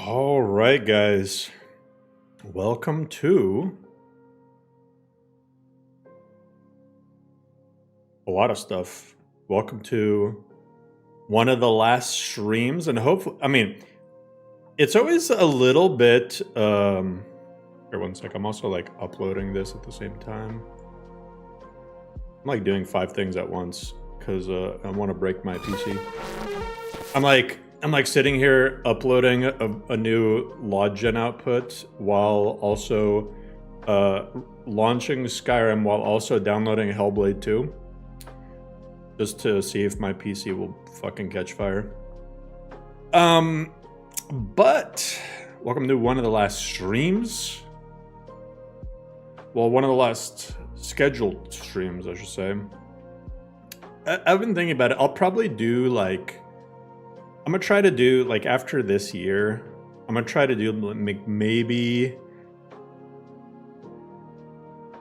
All right, guys. Welcome to a lot of stuff. Welcome to one of the last streams, and hopefully, it's always a little bit. Here, one sec. I'm also like uploading this at the same time. I'm like doing 5 things at once because I want to break my PC. I'm like sitting here uploading a new LodGen output while also launching Skyrim while also downloading Hellblade 2. Just to see if my PC will fucking catch fire. But welcome to one of the last streams. Well, one of the last scheduled streams, I should say. I've been thinking about it. I'll probably do like... I'm gonna try to do, like, after this year, I'm gonna try to do maybe,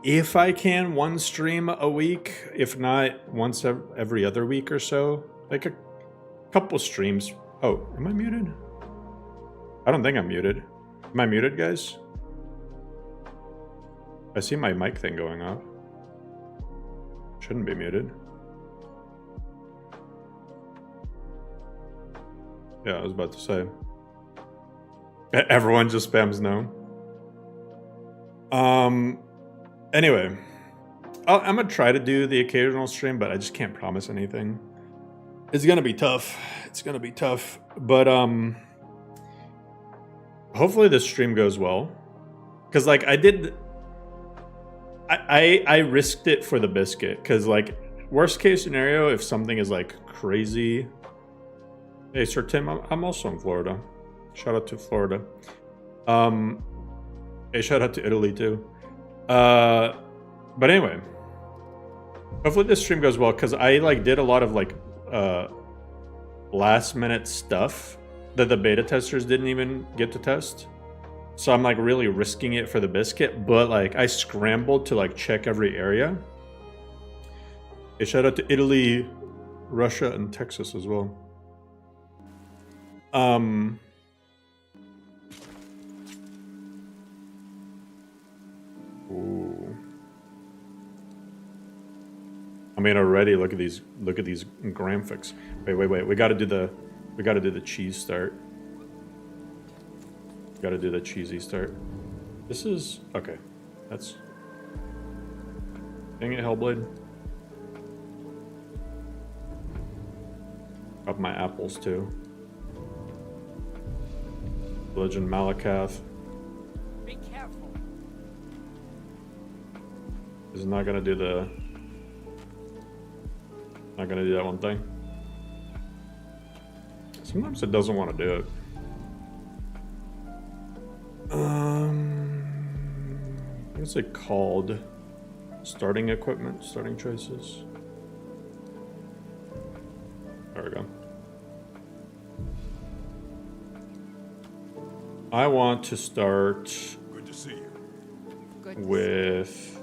if I can, 1 stream a week. If not, once every other week or so. Like a couple streams. Oh, am I muted? I don't think I'm muted. Am I muted, guys? I see my mic thing going off. Shouldn't be muted. Yeah, I was about to say. Everyone just spams no. Anyway. I'm gonna try to do the occasional stream, but I just can't promise anything. It's gonna be tough. It's gonna be tough. But, hopefully this stream goes well. Because, like, I risked it for the biscuit. Because, like, worst case scenario, if something is, like, crazy... Hey, Sir Tim, I'm also in Florida. Shout out to Florida. Hey, shout out to Italy, too. But anyway. Hopefully this stream goes well, because I, like, did a lot of, like, last-minute stuff that the beta testers didn't even get to test. So I'm, like, really risking it for the biscuit, but, like, I scrambled to, like, check every area. Hey, shout out to Italy, Russia, and Texas as well. Ooh. I mean, already look at these graphics. Wait. We gotta do the cheese start. Gotta do the cheesy start. This is okay. That's dang it, Hellblade. Got my apples too. Legend Malakath. Be careful. Is not gonna do the. Not gonna do that one thing. Sometimes it doesn't want to do it. What's it called? Starting equipment, starting choices. There we go. I want to start Good to see you. with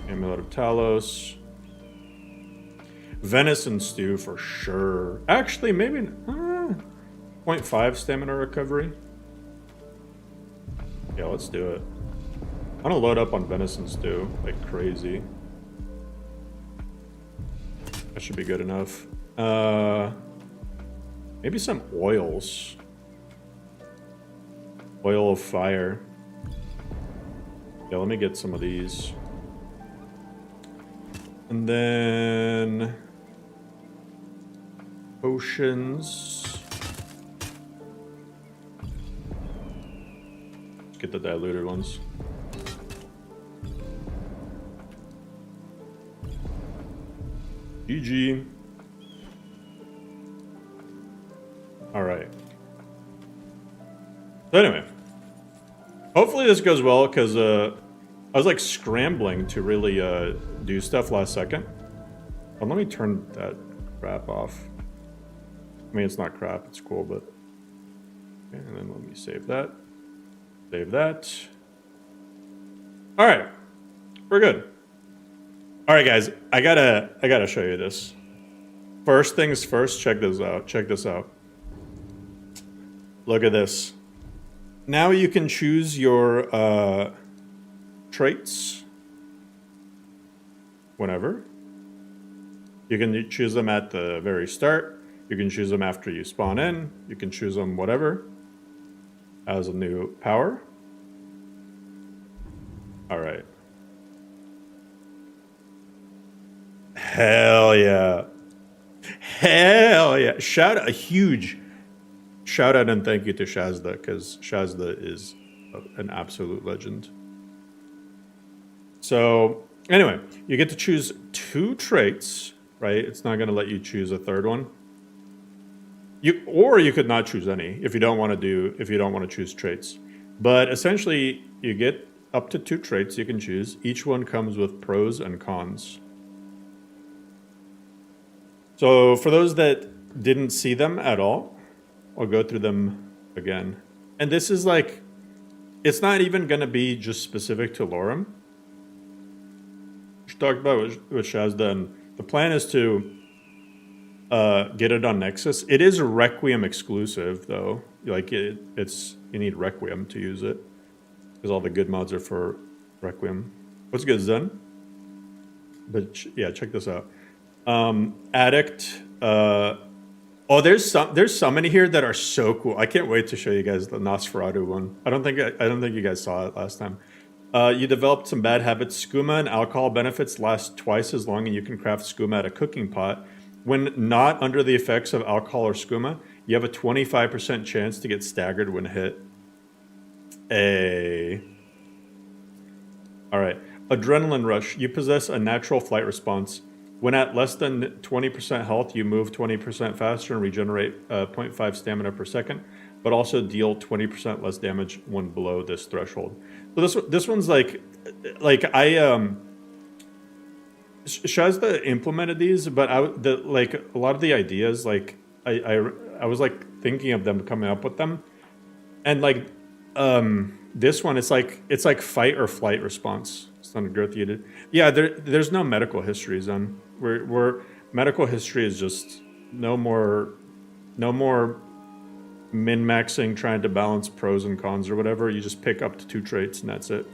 Amulet of Talos. Venison stew for sure. Actually, maybe 0.5 stamina recovery. Yeah, let's do it. I'm gonna load up on venison stew like crazy. That should be good enough. Maybe some oils. Oil of fire. Yeah, let me get some of these. And then... potions. Let's get the diluted ones. GG. Alright. So anyway. Hopefully this goes well, because I was like scrambling to really do stuff last second. But let me turn that crap off. I mean, it's not crap, it's cool, but... Okay, and then let me save that. Save that. Alright. We're good. All right, guys, I gotta show you this. First things first, check this out. Check this out. Look at this. Now you can choose your traits whenever. You can choose them at the very start. You can choose them after you spawn in. You can choose them whatever. As a new power. All right. Hell yeah. Hell yeah. A huge shout out and thank you to Shazda, because Shazda is an absolute legend. So anyway, you get to choose 2 traits, right? It's not going to let you choose a third one. Or you could not choose any if you don't want to choose traits. But essentially, you get up to 2 traits you can choose. Each one comes with pros and cons. So for those that didn't see them at all, I'll go through them again. And this is like, it's not even going to be just specific to Lorerim. We talked about with Shazda, and the plan is to get it on Nexus. It is Requiem exclusive, though. Like you need Requiem to use it, because all the good mods are for Requiem. What's good, Zen? But yeah, check this out. Addict. There's some in here that are so cool. I can't wait to show you guys the Nosferatu one. I don't think you guys saw it last time. You developed some bad habits. Skooma and alcohol benefits last twice as long, and you can craft skooma at a cooking pot. When not under the effects of alcohol or skooma, you have a 25% chance to get staggered when hit. All right. Adrenaline rush. You possess a natural flight response. When at less than 20% health, you move 20% faster and regenerate 0.5 stamina per second, but also deal 20% less damage when below this threshold. So this one's like Shazda implemented these, but a lot of the ideas, like I was like thinking of them, coming up with them, and like this one, it's like fight or flight response. Standard growth you did. Yeah, there's no medical histories on. We're medical history is just no more min-maxing, trying to balance pros and cons or whatever. You just pick up to 2 traits and that's it.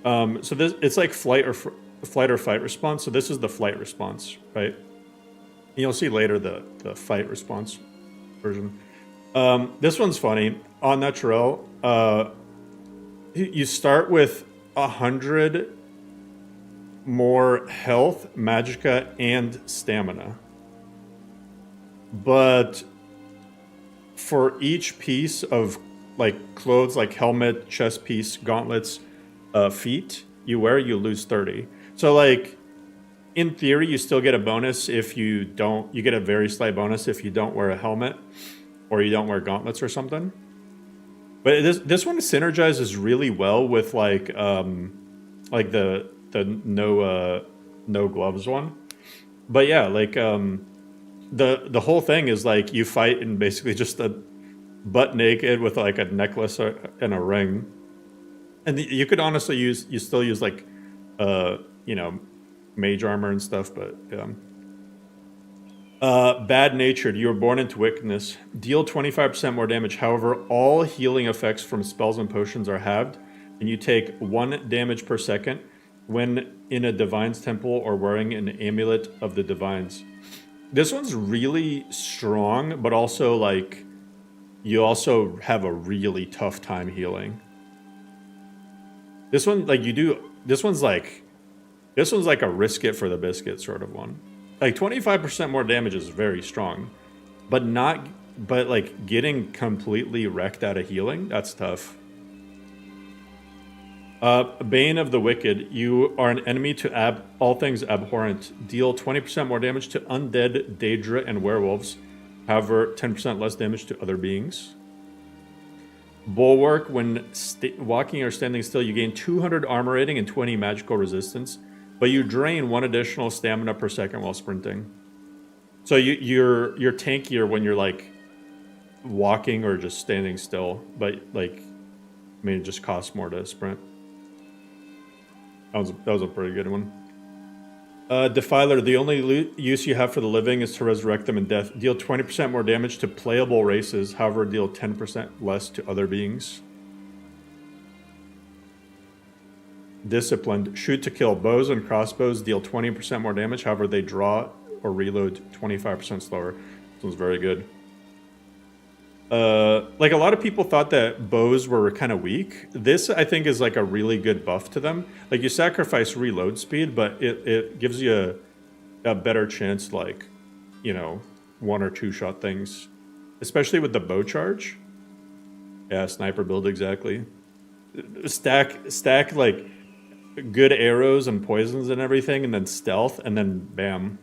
So this, it's like flight or fight response. So this is the flight response, right? And you'll see later the fight response version. This one's funny. On Naturel, you start with 100 more health, magicka, and stamina. But for each piece of like clothes, like helmet, chest piece, gauntlets, feet you wear, you lose 30. So like in theory, you still get a bonus if you don't. You get a very slight bonus if you don't wear a helmet or you don't wear gauntlets or something. But this one synergizes really well with like the no gloves one. But yeah, like the whole thing is like you fight in basically just a butt naked with like a necklace and a ring. And you could honestly you still use like mage armor and stuff, but bad natured. You were born into wickedness. Deal 25% more damage. However, all healing effects from spells and potions are halved, and you take 1 damage per second when in a divine's temple or wearing an amulet of the divines. This one's really strong, but also like you also have a really tough time healing. This one, like this one's like a risk it for the biscuit sort of one. Like 25% more damage is very strong, but like getting completely wrecked out of healing, that's tough. Bane of the Wicked. You are an enemy to all things abhorrent. Deal 20% more damage to undead, Daedra, and werewolves. However, 10% less damage to other beings. Bulwark. When walking or standing still, you gain 200 armor rating and 20 magical resistance, but you drain 1 additional stamina per second while sprinting. So you're tankier when you're like walking or just standing still, but like, I mean, it just costs more to sprint. That was a pretty good one. Defiler, the only use you have for the living is to resurrect them in death. Deal 20% more damage to playable races, however, deal 10% less to other beings. Disciplined, shoot to kill. Bows and crossbows deal 20% more damage, however, they draw or reload 25% slower. This one's very good. Like a lot of people thought that bows were kind of weak. This I think is like a really good buff to them. Like you sacrifice reload speed, but it gives you a better chance, like, you know, 1 or 2 shot things, especially with the bow charge. Yeah, sniper build exactly. Stack like good arrows and poisons and everything, and then stealth, and then bam.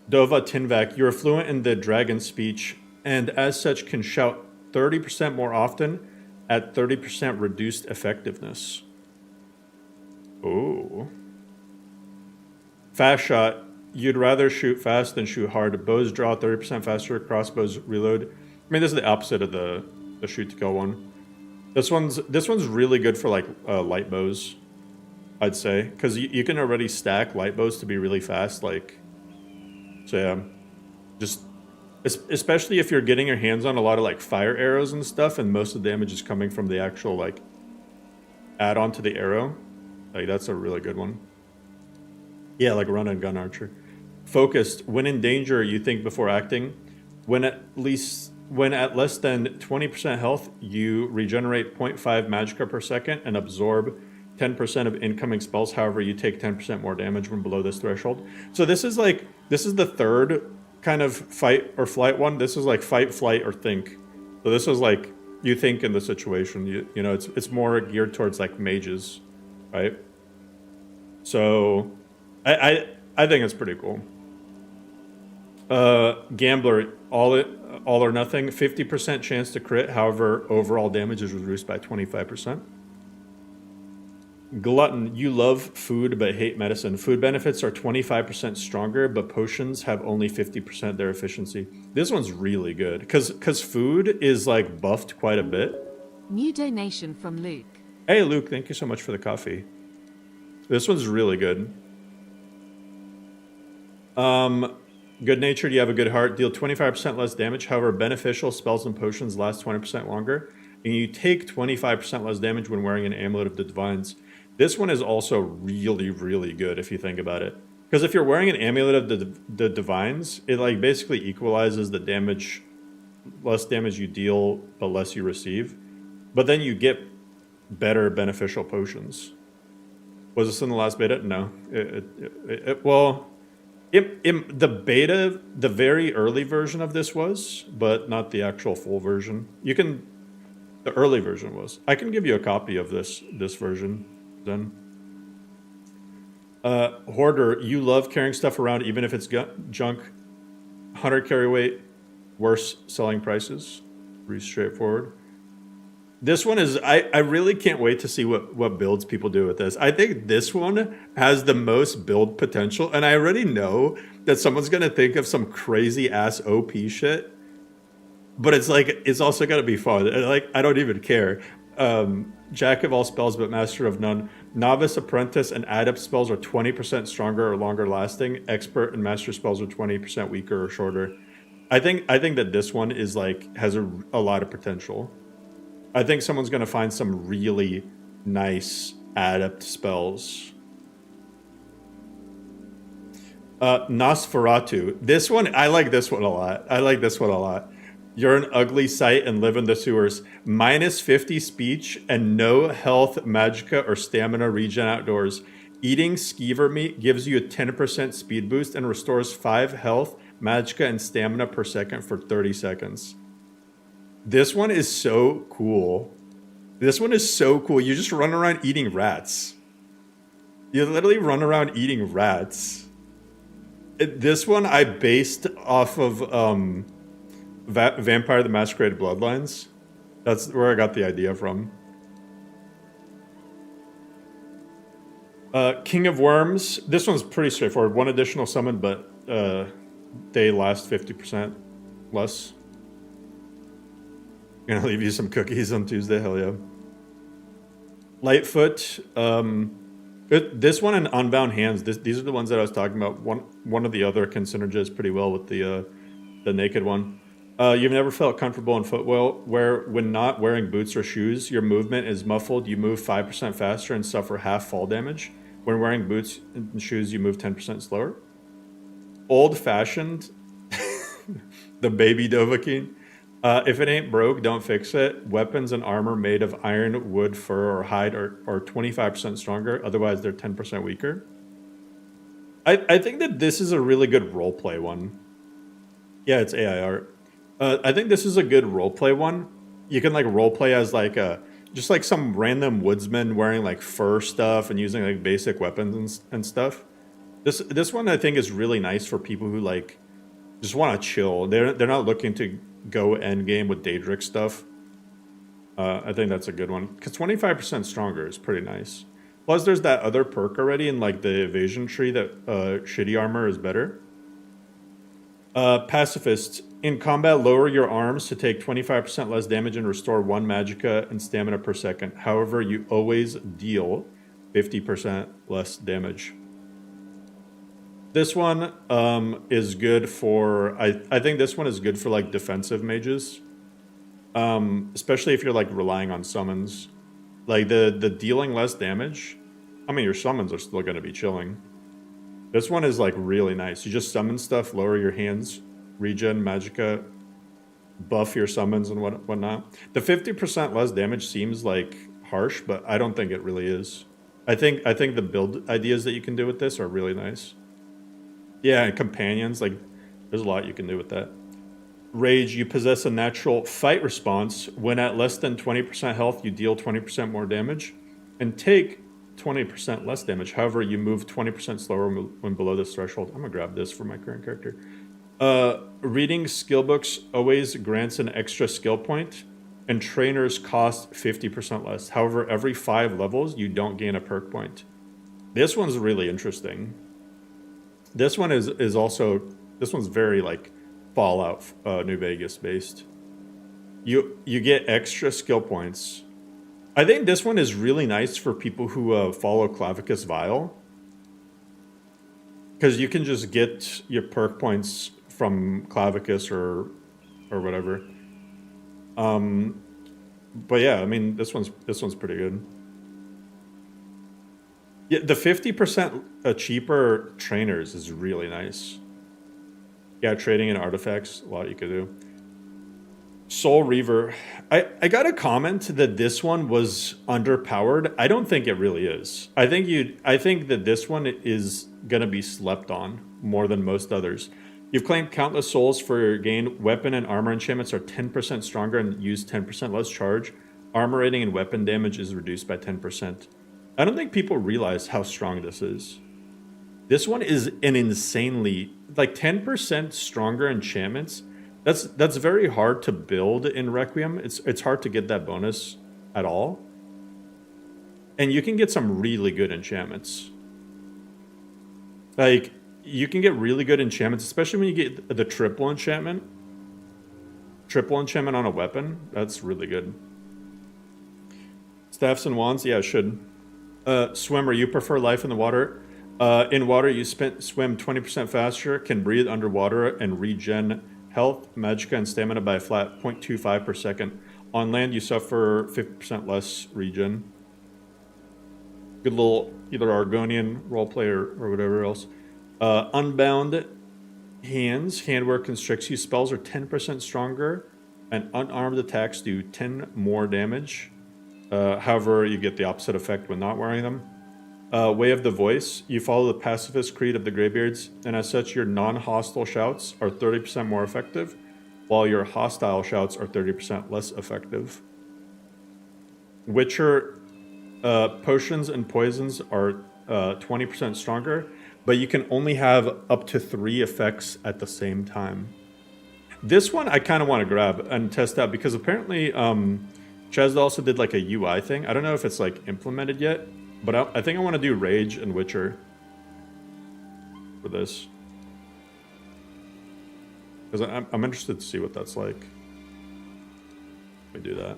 Dova Tinvac, you're fluent in the dragon speech, and as such can shout 30% more often at 30% reduced effectiveness. Ooh. Fast shot, you'd rather shoot fast than shoot hard. Bows draw 30% faster, crossbows reload. I mean, this is the opposite of the shoot to kill one. This one's really good for like light bows, I'd say, because you can already stack light bows to be really fast, like. So yeah, just especially if you're getting your hands on a lot of like fire arrows and stuff, and most of the damage is coming from the actual like add-on to the arrow. Like that's a really good one. Yeah, like run and gun archer. Focused, when in danger, you think before acting. When at less than 20% health, you regenerate 0.5 magicka per second and absorb 10% of incoming spells. However, you take 10% more damage when below this threshold. So this is the third kind of fight or flight one. This is like fight, flight, or think. So this is like you think in the situation. You know, it's more geared towards like mages, right? So I think it's pretty cool. Gambler, all or nothing, 50% chance to crit. However, overall damage is reduced by 25%. Glutton, you love food but hate medicine. Food benefits are 25% stronger, but potions have only 50% their efficiency. This one's really good because food is like buffed quite a bit. New donation from Luke. Hey Luke, thank you so much for the coffee. This one's really good. Good natured, you have a good heart. Deal 25% less damage. However, beneficial spells and potions last 20% longer, and you take 25% less damage when wearing an amulet of the divines. This one is also really, really good if you think about it. Because if you're wearing an amulet of the divines, it like basically equalizes the damage, less damage you deal, but less you receive. But then you get better beneficial potions. Was this in the last beta? No. The beta, the very early version of this was, but not the actual full version. The early version was. I can give you a copy of this version. Then Hoarder, you love carrying stuff around even if it's junk. 100 carry weight, worse selling prices. Pretty straightforward. This one is, I really can't wait to see what builds people do with this. I think this one has the most build potential, and I already know that someone's going to think of some crazy ass OP shit, but it's like, it's also going to be fun. And like, I don't even care. Jack of all spells but master of none. Novice, apprentice, and adept spells are 20% stronger or longer lasting. Expert and master spells are 20% weaker or shorter. I think that this one is like has a lot of potential. I think someone's going to find some really nice adept spells. Nosferatu. This one, I like this one a lot. You're an ugly sight and live in the sewers. Minus 50 speech and no health, magicka, or stamina regen outdoors. Eating skeever meat gives you a 10% speed boost and restores 5 health, magicka, and stamina per second for 30 seconds. This one is so cool. You just run around eating rats. You literally run around eating rats. This one I based off of Vampire the Masquerade Bloodlines. That's where I got the idea from. King of Worms. This one's pretty straightforward. 1 additional summon, but they last 50% less. Gonna leave you some cookies on Tuesday. Hell yeah. Lightfoot. This one and Unbound Hands, these are the ones that I was talking about. One of the other can synergize pretty well with the naked one. You've never felt comfortable in footwear where when not wearing boots or shoes, your movement is muffled. You move 5% faster and suffer half fall damage. When wearing boots and shoes, you move 10% slower. Old-fashioned, the baby Dovahkiin. If it ain't broke, don't fix it. Weapons and armor made of iron, wood, fur, or hide are 25% stronger. Otherwise, they're 10% weaker. I think that this is a really good roleplay one. Yeah, it's AI art. I think this is a good roleplay one. You can like roleplay as like just like some random woodsman wearing like fur stuff and using like basic weapons and stuff. This one I think is really nice for people who like just want to chill. They're not looking to go end game with Daedric stuff. I think that's a good one because 25% stronger is pretty nice. Plus, there's that other perk already in like the evasion tree that shitty armor is better. Pacifist. In combat, lower your arms to take 25% less damage and restore 1 magicka and stamina per second. However, you always deal 50% less damage. This one is good for... I think this one is good for like defensive mages. Especially if you're like relying on summons. Like the dealing less damage. I mean, your summons are still going to be chilling. This one is like really nice. You just summon stuff, lower your hands, regen, magicka, buff your summons and whatnot. The 50% less damage seems like harsh, but I don't think it really is. I think the build ideas that you can do with this are really nice. Yeah, and companions, like there's a lot you can do with that. Rage, you possess a natural fight response. When at less than 20% health, you deal 20% more damage and take 20% less damage. However, you move 20% slower when below this threshold. I'm gonna grab this for my current character. Reading skill books always grants an extra skill point, and trainers cost 50% less. However, every 5 levels, you don't gain a perk point. This one's really interesting. This one is also, this one's very like Fallout New Vegas based. You get extra skill points. I think this one is really nice for people who follow Clavicus Vile. Because you can just get your perk points from Clavicus or whatever. But yeah, I mean this one's pretty good. Yeah, the 50% cheaper trainers is really nice. Yeah, trading in artifacts, a lot you could do. Soul Reaver. I got a comment that this one was underpowered. I don't think it really is. I think that this one is gonna be slept on more than most others. You've claimed countless souls for your gain. Weapon and armor enchantments are 10% stronger and use 10% less charge. Armor rating and weapon damage is reduced by 10%. I don't think people realize how strong this is. This one is an insanely, like 10% stronger enchantments. That's very hard to build in Requiem. It's hard to get that bonus at all. And you can get some really good enchantments. Like, you can get really good enchantments, especially when you get the triple enchantment. Triple enchantment on a weapon, that's really good. Staffs and wands, yeah, it should. Swimmer, you prefer life in the water. In water, you swim 20% faster, can breathe underwater, and regen health, magicka, and stamina by a flat 0.25 per second. On land, you suffer 50% less regen. Good little either Argonian roleplay or whatever else. Unbound hands, handwork constricts you. Spells are 10% stronger, and unarmed attacks do 10 more damage. However, you get the opposite effect when not wearing them. Way of the Voice, you follow the pacifist creed of the Greybeards, and as such, your non-hostile shouts are 30% more effective, while your hostile shouts are 30% less effective. Witcher, potions and poisons are 20% stronger, but you can only have up to 3 effects at the same time. This one I kind of want to grab and test out because apparently Chaz also did like a UI thing. I don't know if it's like implemented yet, but I think I want to do Rage and Witcher for this. Because I'm interested to see what that's like. Let me do that.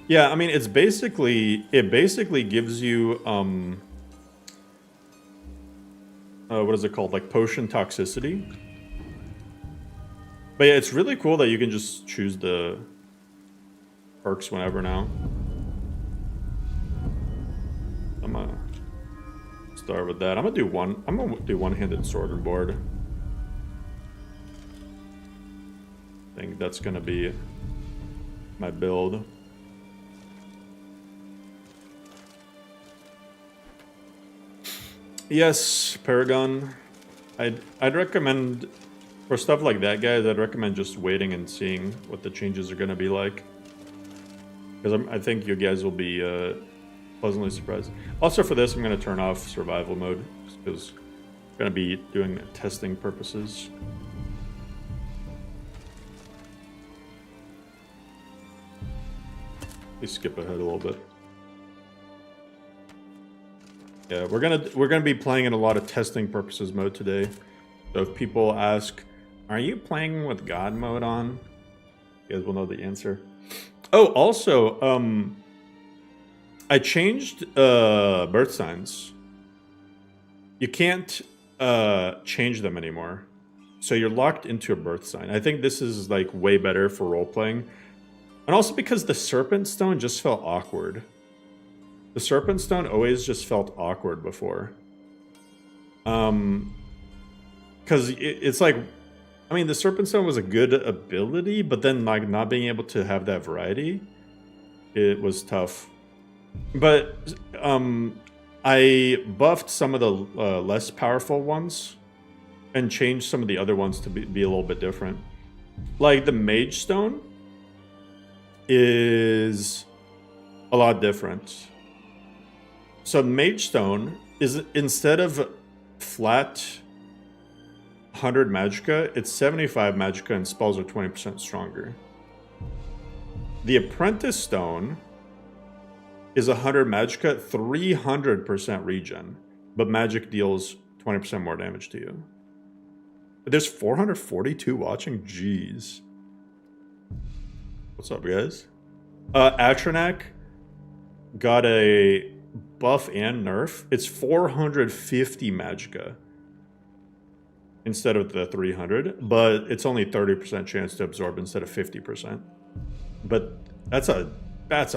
Yeah, I mean, it basically gives you, what is it called? Like potion toxicity. But yeah, it's really cool that you can just choose the perks whenever now. I'm gonna start with that. I'm gonna do one-handed sword and board. I think that's gonna be my build. Yes, Paragon. I'd recommend, for stuff like that, guys, I'd recommend just waiting and seeing what the changes are gonna be like. Because I think you guys will be pleasantly surprised. Also for this, I'm gonna turn off survival mode, because I'm gonna be doing testing purposes. Please skip ahead a little bit. Yeah, we're gonna be playing in a lot of testing purposes mode today. So if people ask, "Are you playing with God mode on?" You guys will know the answer. Oh, also, I changed birth signs. You can't change them anymore, so you're locked into a birth sign. I think this is like way better for role playing, and also because the serpent stone just felt awkward. The Serpent Stone always just felt awkward before. Because it's like, I mean, the Serpent Stone was a good ability, but then like not being able to have that variety, it was tough. But I buffed some of the less powerful ones and changed some of the other ones to be a little bit different. Like the Mage Stone is a lot different. So Mage Stone is, instead of flat 100 magicka, it's 75 magicka and spells are 20% stronger. The Apprentice Stone is 100 magicka, 300% regen, but magic deals 20% more damage to you. There's 442 watching? Jeez. What's up, guys? Atronak got a buff and nerf. It's 450 magicka instead of the 300, but it's only 30% chance to absorb instead of 50%. But that's a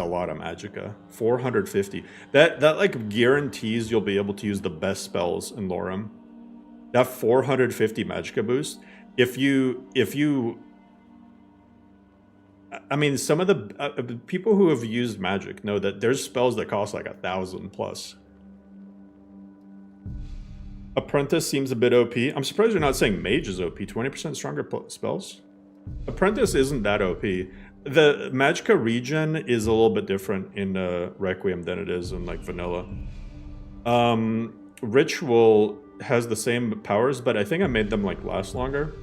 lot of magicka. 450. That like guarantees you'll be able to use the best spells in Lorerim. That 450 magicka boost. If you I mean, some of the people who have used magic know that there's spells that cost like 1,000 plus. Apprentice seems a bit OP. I'm surprised you're not saying Mage is OP. 20% stronger spells? Apprentice isn't that OP. The magicka regen is a little bit different in Requiem than it is in like vanilla. Ritual has the same powers, but I think I made them like last longer.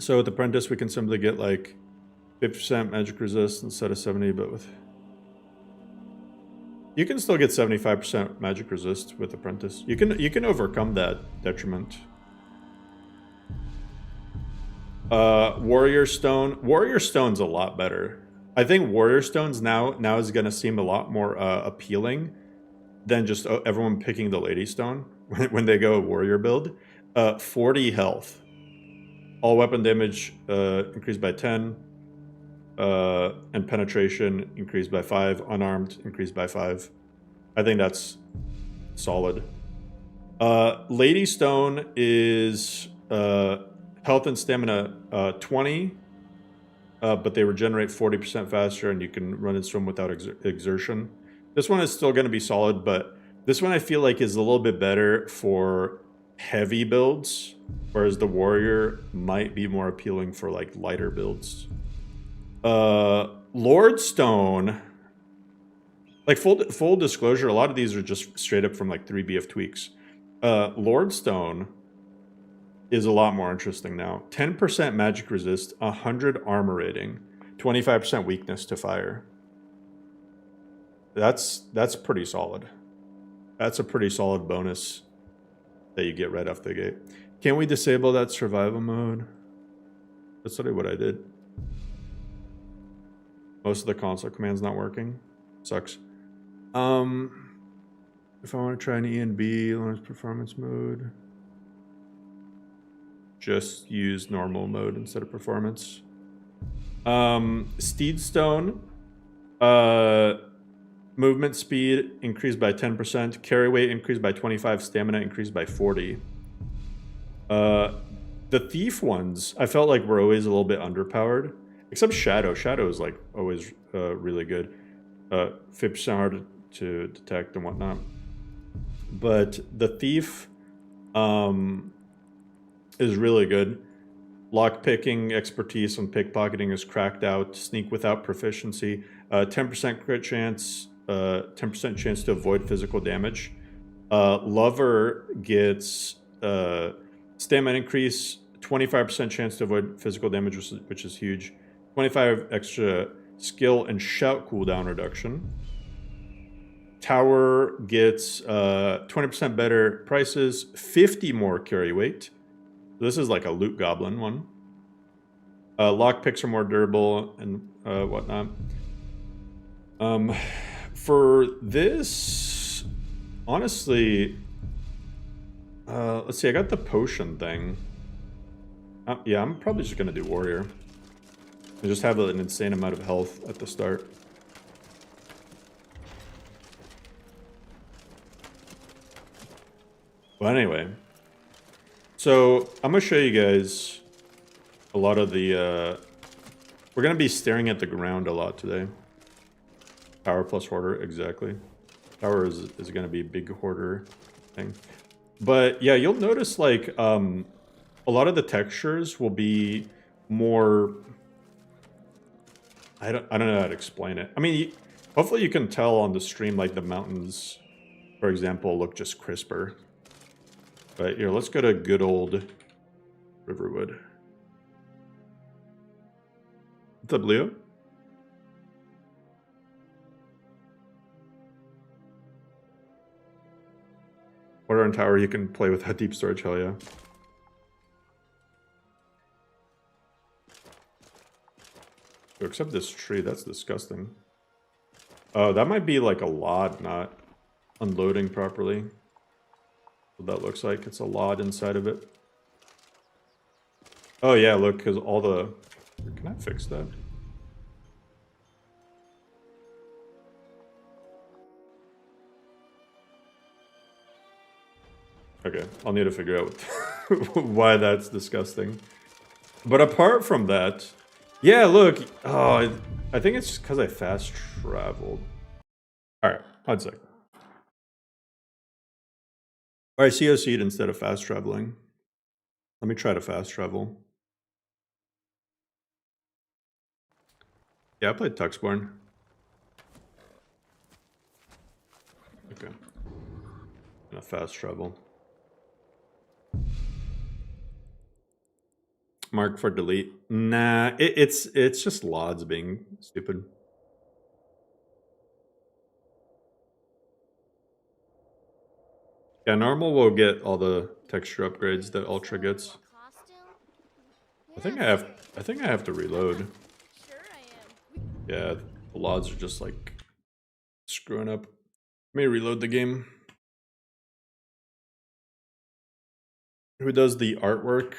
So with Apprentice, we can simply get like 50% magic resist instead of 70, but with... You can still get 75% magic resist with Apprentice. You can overcome that detriment. Warrior Stone. Warrior Stone's a lot better. I think Warrior Stones now is going to seem a lot more appealing than just everyone picking the Lady Stone when they go Warrior build. 40 health. All weapon damage increased by 10. And penetration increased by 5. Unarmed increased by 5. I think that's solid. Lady Stone is health and stamina 20. But they regenerate 40% faster, and you can run and swim without exertion. This one is still going to be solid, but this one I feel like is a little bit better for heavy builds, whereas the warrior might be more appealing for like lighter builds. Lord Stone, like full disclosure, a lot of these are just straight up from like 3BF tweaks. Lord Stone is a lot more interesting now. 10% magic resist, 100 armor rating, 25% weakness to fire. That's pretty solid. That's a pretty solid bonus that you get right off the gate. Can we disable that survival mode? That's literally what I did. Most of the console commands not working. Sucks. If I want to try an E and B, launch performance mode. Just use normal mode instead of performance. Steedstone. Movement speed increased by 10%. Carry weight increased by 25. Stamina increased by 40. The thief ones, I felt like were always a little bit underpowered. Except Shadow. Shadow is like always really good. 50% hard to detect and whatnot. But the thief is really good. Lockpicking expertise on pickpocketing is cracked out. Sneak without proficiency. 10% crit chance. 10% chance to avoid physical damage. Lover gets stamina increase. 25% chance to avoid physical damage, which is huge. 25 extra skill and shout cooldown reduction. Tower gets 20% better prices, 50 more carry weight. This is like a loot goblin one. Lockpicks are more durable and whatnot. For this, honestly, let's see. I got the potion thing. Yeah, I'm probably just gonna do warrior. I just have an insane amount of health at the start. Well, anyway, so I'm gonna show you guys a lot of the. We're gonna be staring at the ground a lot today. Power plus hoarder, exactly. Power is gonna be a big hoarder thing, but yeah, you'll notice like a lot of the textures will be more. I don't know how to explain it. I mean, hopefully you can tell on the stream, like the mountains, for example, look just crisper. But here, let's go to good old Riverwood. What's up, Leo? Water and tower, you can play with that deep storage, hell yeah. Except this tree, that's disgusting. Oh, that might be like a lot not unloading properly. What that looks like, it's a lot inside of it. Oh yeah, look, because all the... Can I fix that? Okay, I'll need to figure out why that's disgusting. But apart from that, yeah, look. Oh, I think it's because I fast traveled. All right, 1 sec. All right, COC'd instead of fast traveling. Let me try to fast travel. Yeah, I played Tuxborn. Okay. Gonna fast travel. Mark for delete. Nah, it's just LODs being stupid. Yeah, normal will get all the texture upgrades that Ultra gets. I think I have to reload. Yeah, the LODs are just like screwing up. Let me reload the game. Who does the artwork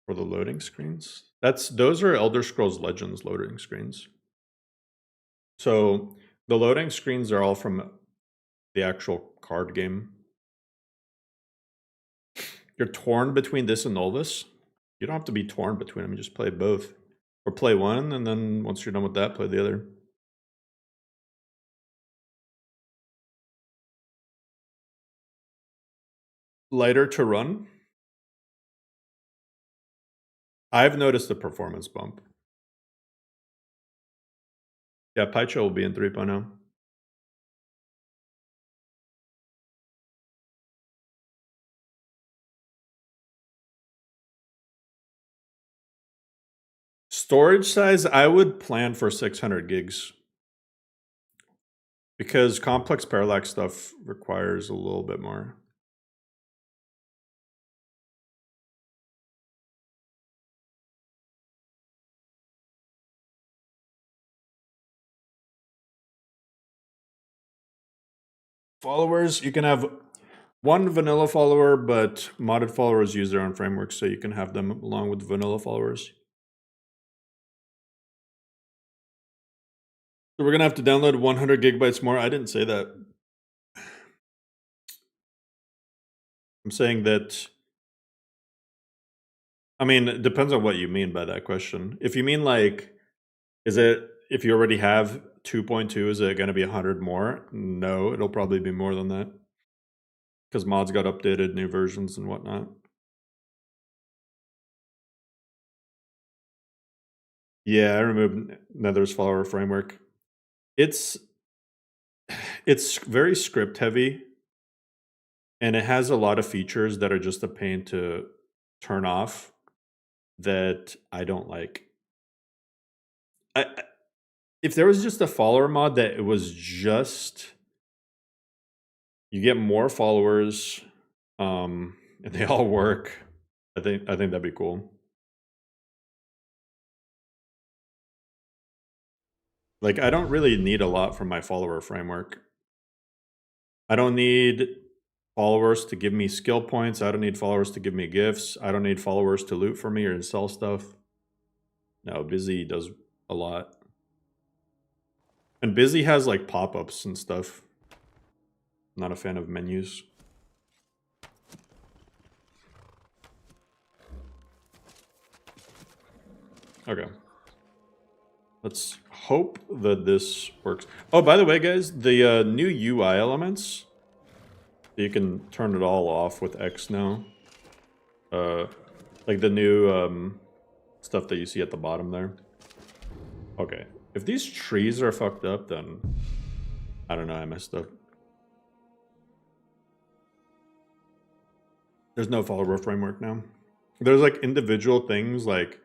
for the loading screens? Those are Elder Scrolls Legends loading screens. So the loading screens are all from the actual card game. You're torn between this and Novus. You don't have to be torn between them. You just play both. Or play one, and then once you're done with that, play the other. Lighter to run. I've noticed a performance bump. Yeah, Pycho will be in 3.0. Storage size, I would plan for 600 gigs. Because complex parallax stuff requires a little bit more. Followers, you can have one vanilla follower, but modded followers use their own framework, so you can have them along with vanilla followers. So we're gonna have to download 100 gigabytes more. I didn't say that. I'm saying that. I mean, it depends on what you mean by that question. If you mean like, is it if you already have 2.2, is it going to be 100 more? No, it'll probably be more than that. Because mods got updated, new versions and whatnot. Yeah, I removed Nether's follower framework. It's very script heavy, and it has a lot of features that are just a pain to turn off that I don't like. If there was just a follower mod that it was just you get more followers, and they all work, I think that'd be cool. Like, I don't really need a lot from my follower framework. I don't need followers to give me skill points. I don't need followers to give me gifts. I don't need followers to loot for me or sell stuff. No, Busy does a lot. And Busy has like pop-ups and stuff. Not a fan of menus. Okay. Let's hope that this works. Oh, by the way, guys, the new UI elements, you can turn it all off with X now. Like the new stuff that you see at the bottom there. Okay. If these trees are fucked up, then I don't know, I messed up. There's no follower framework now. There's like individual things, like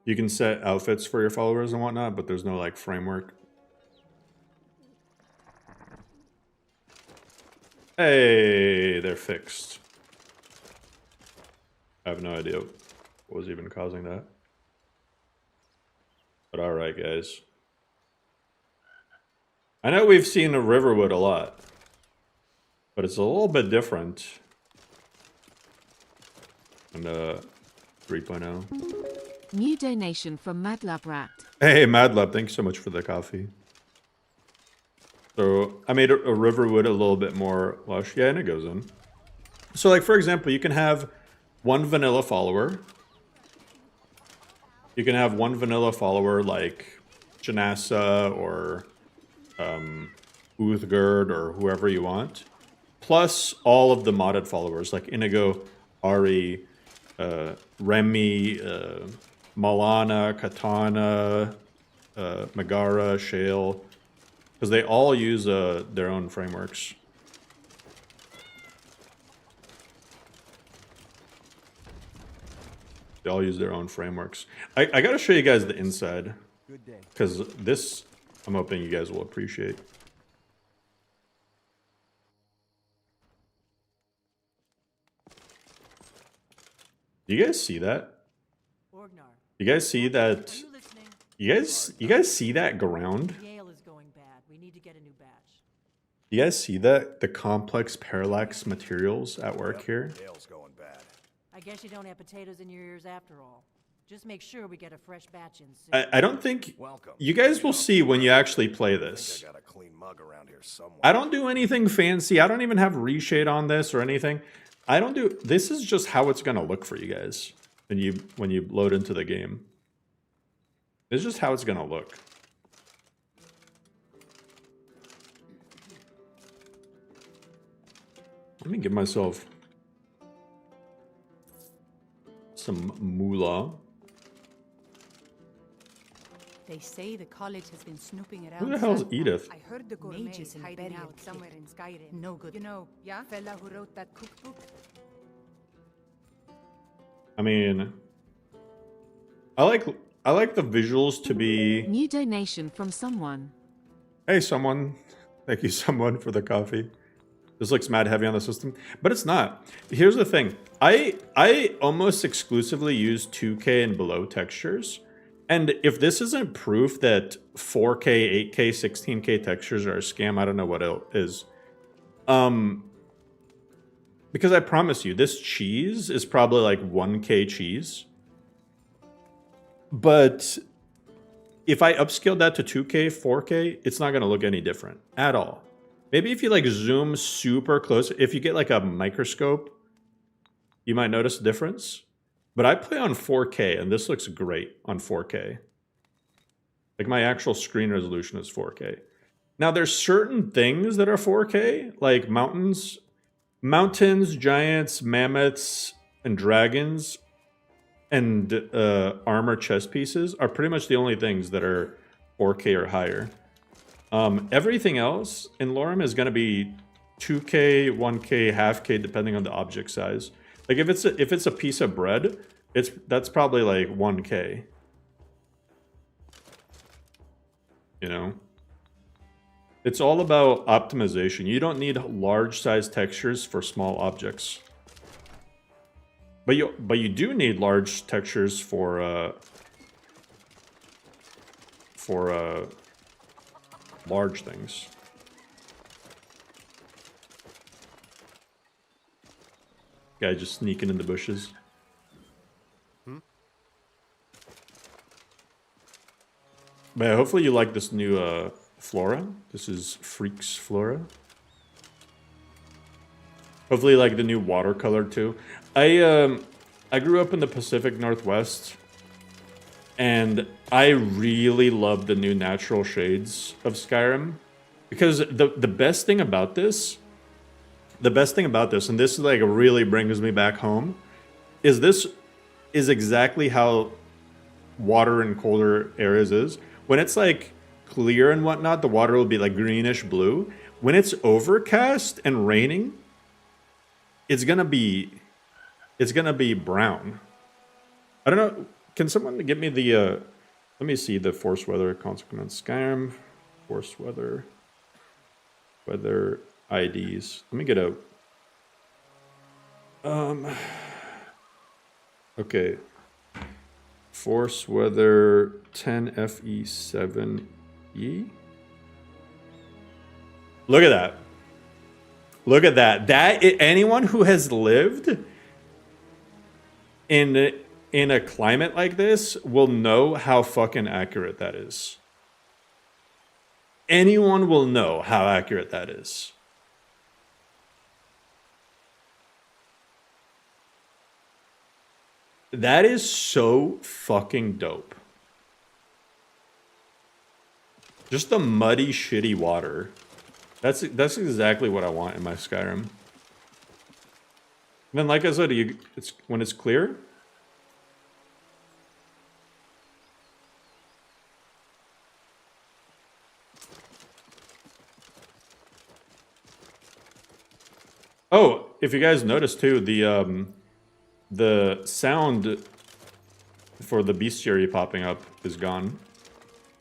you can set outfits for your followers and whatnot, but there's no like framework. Hey, they're fixed. I have no idea what was even causing that. But alright, guys. I know we've seen a Riverwood a lot, but it's a little bit different. And 3.0. New donation from Madlab Rat. Hey, Madlab, thanks so much for the coffee. So I made a Riverwood a little bit more lush. Yeah, and it goes in. So like, for example, you can have one vanilla follower. You can have one vanilla follower like Janassa or Uthgerd or whoever you want. Plus all of the modded followers like Inigo, Ari, Remy, Malana, Katana, Megara, Shale, because they all use their own frameworks. They all use their own frameworks. I gotta show you guys the inside, because this I'm hoping you guys will appreciate. Do you guys see that? You guys see that? You guys see that ground? Yale is going bad. We need to get a new batch. You guys see that? The complex parallax materials at work here? Yale's going bad. I guess you don't have potatoes in your ears after all. Just make sure we get a fresh batch in soon. I don't think... Welcome. You guys will see when you actually play this. I got a clean mug around here somewhere. I don't do anything fancy. I don't even have reshade on this or anything. I don't do... This is just how it's going to look for you guys when you load into the game. This is just how it's going to look. Let me give myself some moolah. They say the college has been snooping around. Who the hell's Sandbox. Edith? I heard the mages hiding out somewhere in Skyrim. No good. You know, yeah, fella who wrote that cookbook. I mean, I like the visuals to be... New donation from someone. Hey, someone. Thank you, someone, for the coffee. This looks mad heavy on the system, but it's not. Here's the thing. I almost exclusively use 2K and below textures. And if this isn't proof that 4K, 8K, 16K textures are a scam, I don't know what else is. Because I promise you, this cheese is probably like 1k cheese. But if I upscaled that to 2k, 4k, it's not going to look any different at all. Maybe if you like zoom super close, if you get like a microscope, you might notice a difference. But I play on 4k and this looks great on 4k. Like my actual screen resolution is 4k. Now there's certain things that are 4k, like mountains, giants, mammoths, and dragons, and armor chest pieces are pretty much the only things that are 4k or higher. Everything else in Lorerim is going to be 2k, 1k, half k, depending on the object size. Like if it's a piece of bread, that's probably like 1k. You know? It's all about optimization. You don't need large size textures for small objects. But you do need large textures for large things. Guy just sneaking in the bushes. But yeah, hopefully you like this new flora. This is Freak's Flora. Hopefully you like the new watercolor too. I grew up in the Pacific Northwest, and I really love the new natural shades of Skyrim, because the best thing about this, and this like really brings me back home, is this is exactly how water in colder areas is. When it's like clear and whatnot, the water will be like greenish blue. When it's overcast and raining, it's gonna be brown. I don't know. Can someone give me the let me see the force weather consequence. Skyrim force weather IDs. Let me get out. Okay. Force weather 10FE7E. Look at that. Look at that. Anyone who has lived in a climate like this will know how fucking accurate that is. Anyone will know how accurate that is. That is so fucking dope. Just the muddy, shitty water. That's exactly what I want in my Skyrim. And then, like I said, when it's clear. Oh, if you guys noticed too, the sound for the bestiary popping up is gone,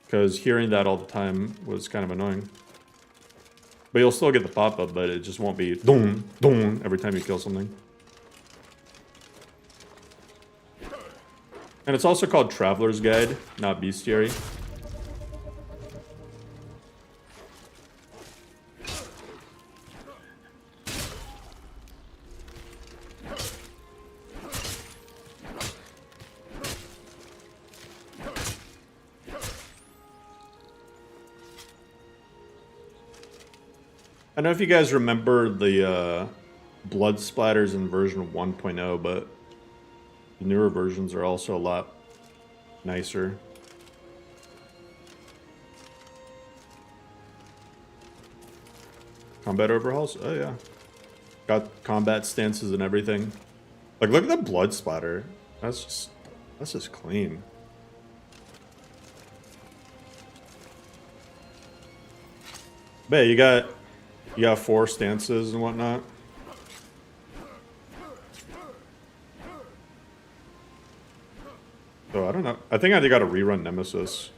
because hearing that all the time was kind of annoying. But you'll still get the pop-up, but it just won't be dong, dong every time you kill something. And it's also called Traveler's Guide, not Bestiary. I don't know if you guys remember the blood splatters in version 1.0, but the newer versions are also a lot nicer. Combat overhauls? Oh yeah. Got combat stances and everything. Like, look at the blood splatter. That's just clean. But yeah, you got 4 stances and whatnot. So I don't know. I think I got to rerun Nemesis.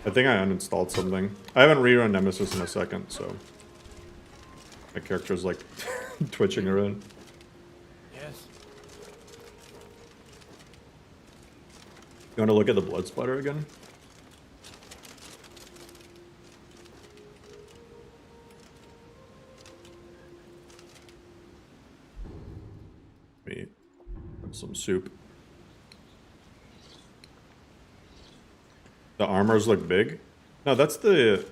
I think I uninstalled something. I haven't rerun Nemesis in a second, so my character's like twitching around. Yes. You want to look at the blood splatter again? some soup. The armors look big. No, that's the...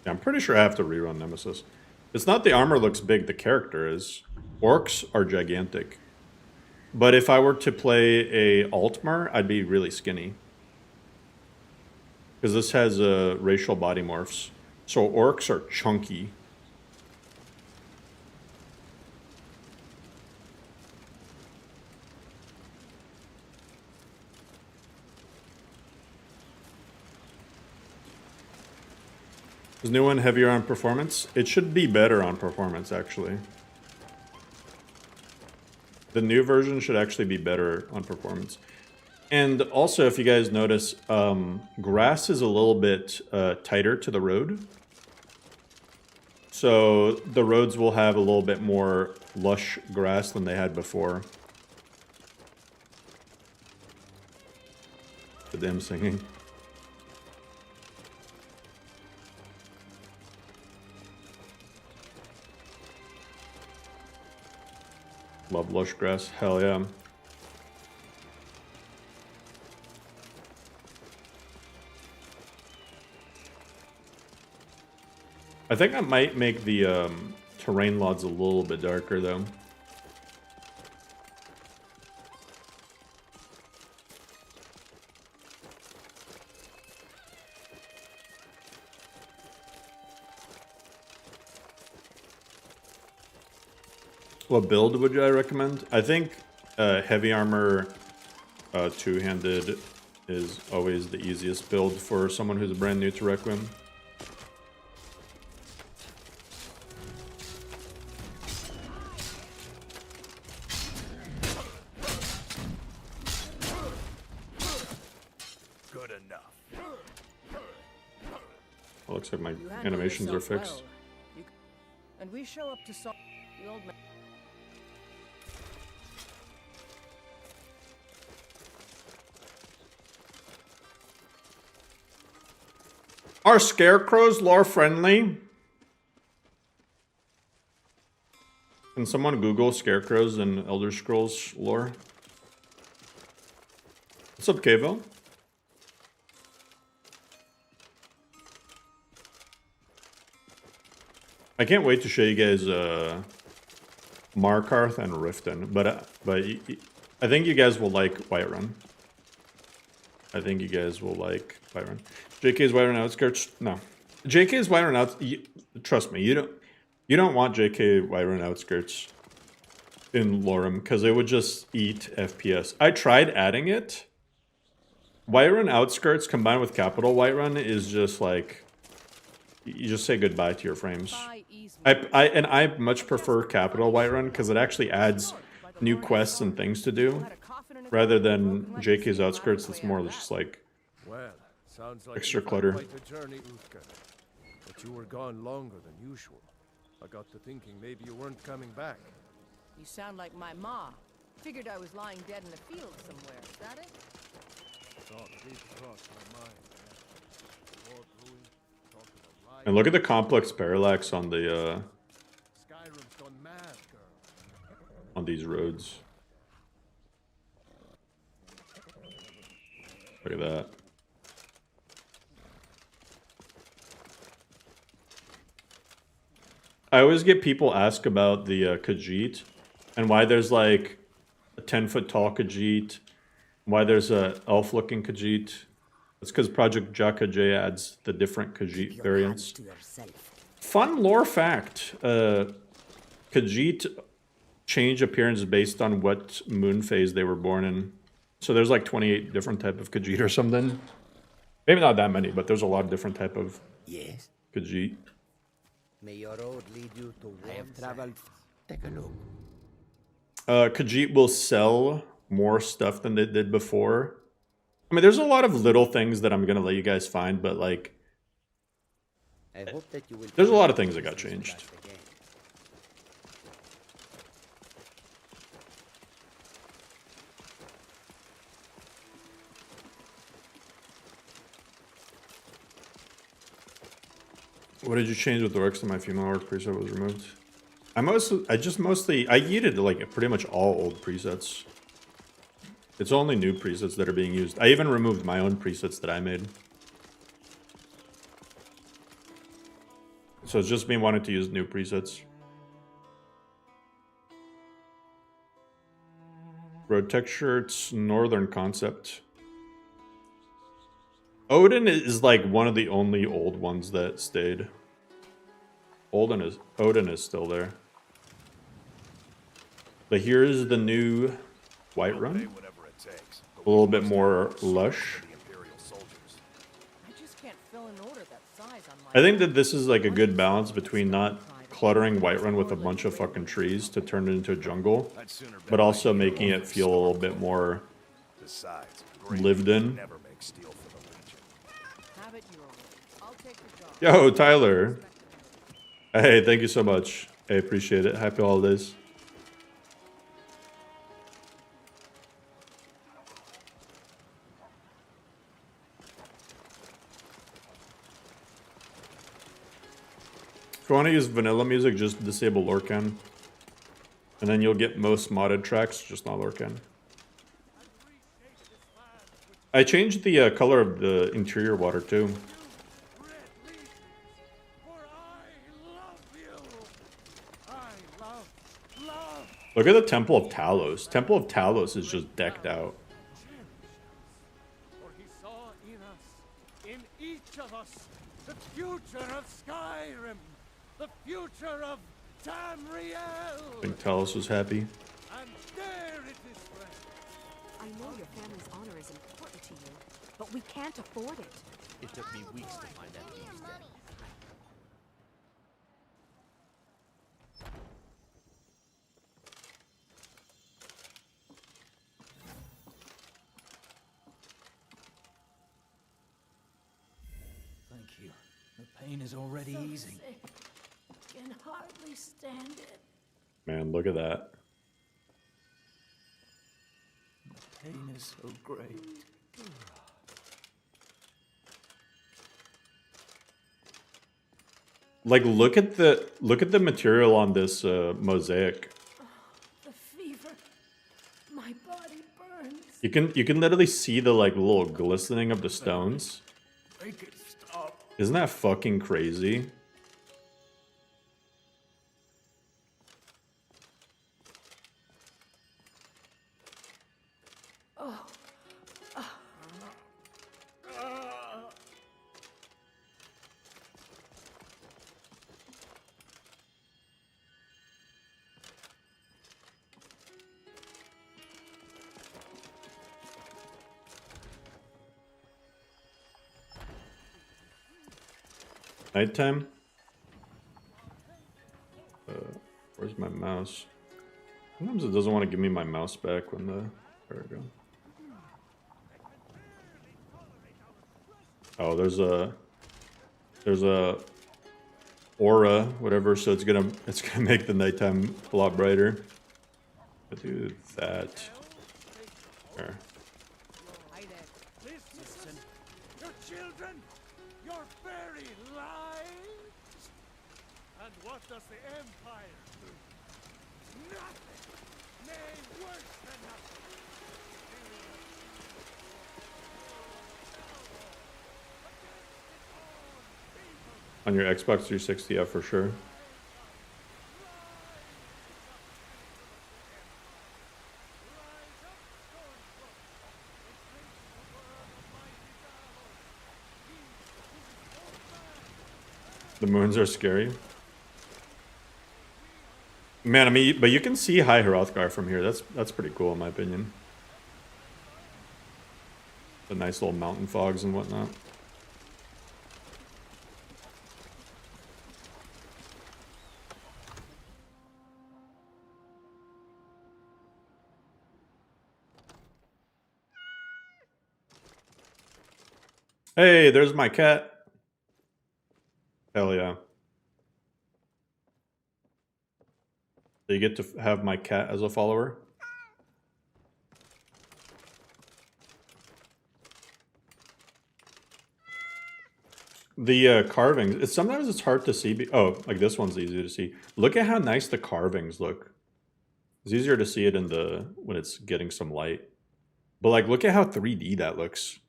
Yeah, I'm pretty sure I have to rerun Nemesis. It's not the armor looks big, the character is. Orcs are gigantic. But if I were to play a Altmer, I'd be really skinny. Because this has racial body morphs. So orcs are chunky. Is new one heavier on performance? It should be better on performance, actually. The new version should actually be better on performance. And also, if you guys notice, grass is a little bit tighter to the road. So the roads will have a little bit more lush grass than they had before. The damn singing. Love lush grass. Hell yeah. I think I might make the terrain LODs a little bit darker though. What build would I recommend? I think heavy armor two-handed is always the easiest build for someone who's brand new to Requiem. Good enough. Well, looks like my You handle animations are yourself fixed. well. And we show up to solve the old man. Are scarecrows lore friendly? Can someone Google scarecrows in Elder Scrolls lore? What's up, Kavo? I can't wait to show you guys Markarth and Riften, but I think you guys will like Whiterun. I think you guys will like Whiterun. JK's Whiterun outskirts? No. JK's Whiterun out. Trust me, you don't want JK Whiterun outskirts in Lorerim because it would just eat FPS. I tried adding it. Whiterun outskirts combined with Capital Whiterun is just like you just say goodbye to your frames. I much prefer Capital Whiterun because it actually adds new quests and things to do, rather than JK's outskirts. That's more just like Well, sounds like extra you've had clutter. quite a journey, Uthgar. But you were gone longer than usual. I got to thinking maybe you weren't coming back. You sound like my ma. Figured I was lying dead in a field somewhere. Is that it? Thought did cross my mind. Yeah. War brewing, talk of a riot. And look at the complex parallax on the Skyrim's gone mad, girl. on these roads. Look at that. I always get people ask about the Khajiit and why there's like a 10-foot tall Khajiit, why there's a elf-looking Khajiit. It's because Project Jaka J adds the different Khajiit variants. Fun lore fact: Khajiit change appearance based on what moon phase they were born in. So there's like 28 different type of Khajiit or something. Maybe not that many, but there's a lot of different type of Yes. Khajiit. May your road lead you to I have traveled. Take a look. Khajiit will sell more stuff than they did before. I mean, there's a lot of little things that I'm gonna let you guys find, but like, I hope that you will there's a lot of things that got changed. again. What did you change with the orcs that my female orc preset was removed? I yeeted like pretty much all old presets. It's only new presets that are being used. I even removed my own presets that I made. So it's just me wanting to use new presets. Road texture, it's Northern Concept. Odin is like one of the only old ones that stayed. Odin is still there. But here's the new Whiterun. A little bit more lush. I just can't fill an order that size on my I think that this is like a good balance between not cluttering Whiterun with a bunch of fucking trees to turn it into a jungle, but also making it feel a little bit more lived in. Have it your way. I'll take the job. Yo, Tyler. Hey, thank you so much. I appreciate it. Happy holidays. If you want to use vanilla music, just disable Lorcan. And then you'll get most modded tracks, just not Lorcan. I changed the color of the interior water too. Look at the Temple of Talos. Temple of Talos is just decked out. For he saw in us, in each of us, the future of Skyrim, the future of Tamriel. I think Talos was happy. And there it is, friend. I know your family's honor is important to you, but we can't afford it. It took me weeks to find that thieves' den. Thank you. The pain is already easing. Can hardly stand it. Man, look at that. The pain is so great. Like, look at the material on this mosaic. The fever. My body burns. You can literally see the like little glistening of the stones. Make it stop. Isn't that fucking crazy? Nighttime? Where's my mouse? Sometimes it doesn't want to give me my mouse back when the... There we go. Oh, there's a aura, whatever, so it's gonna make the nighttime a lot brighter. I'll do that. There. Listen, your children, your very lives. And what does the Empire do? Nothing. Nay, worse than nothing. On your Xbox 360, yeah, for sure. The moons are scary. Man, I mean, but you can see High Hrothgar from here. That's pretty cool in my opinion. The nice little mountain fogs and whatnot. Hey, there's my cat. Hell yeah. So you get to have my cat as a follower? The carvings, sometimes it's hard to see. Oh, like this one's easy to see. Look at how nice the carvings look. It's easier to see it in when it's getting some light. But like, look at how 3D that looks.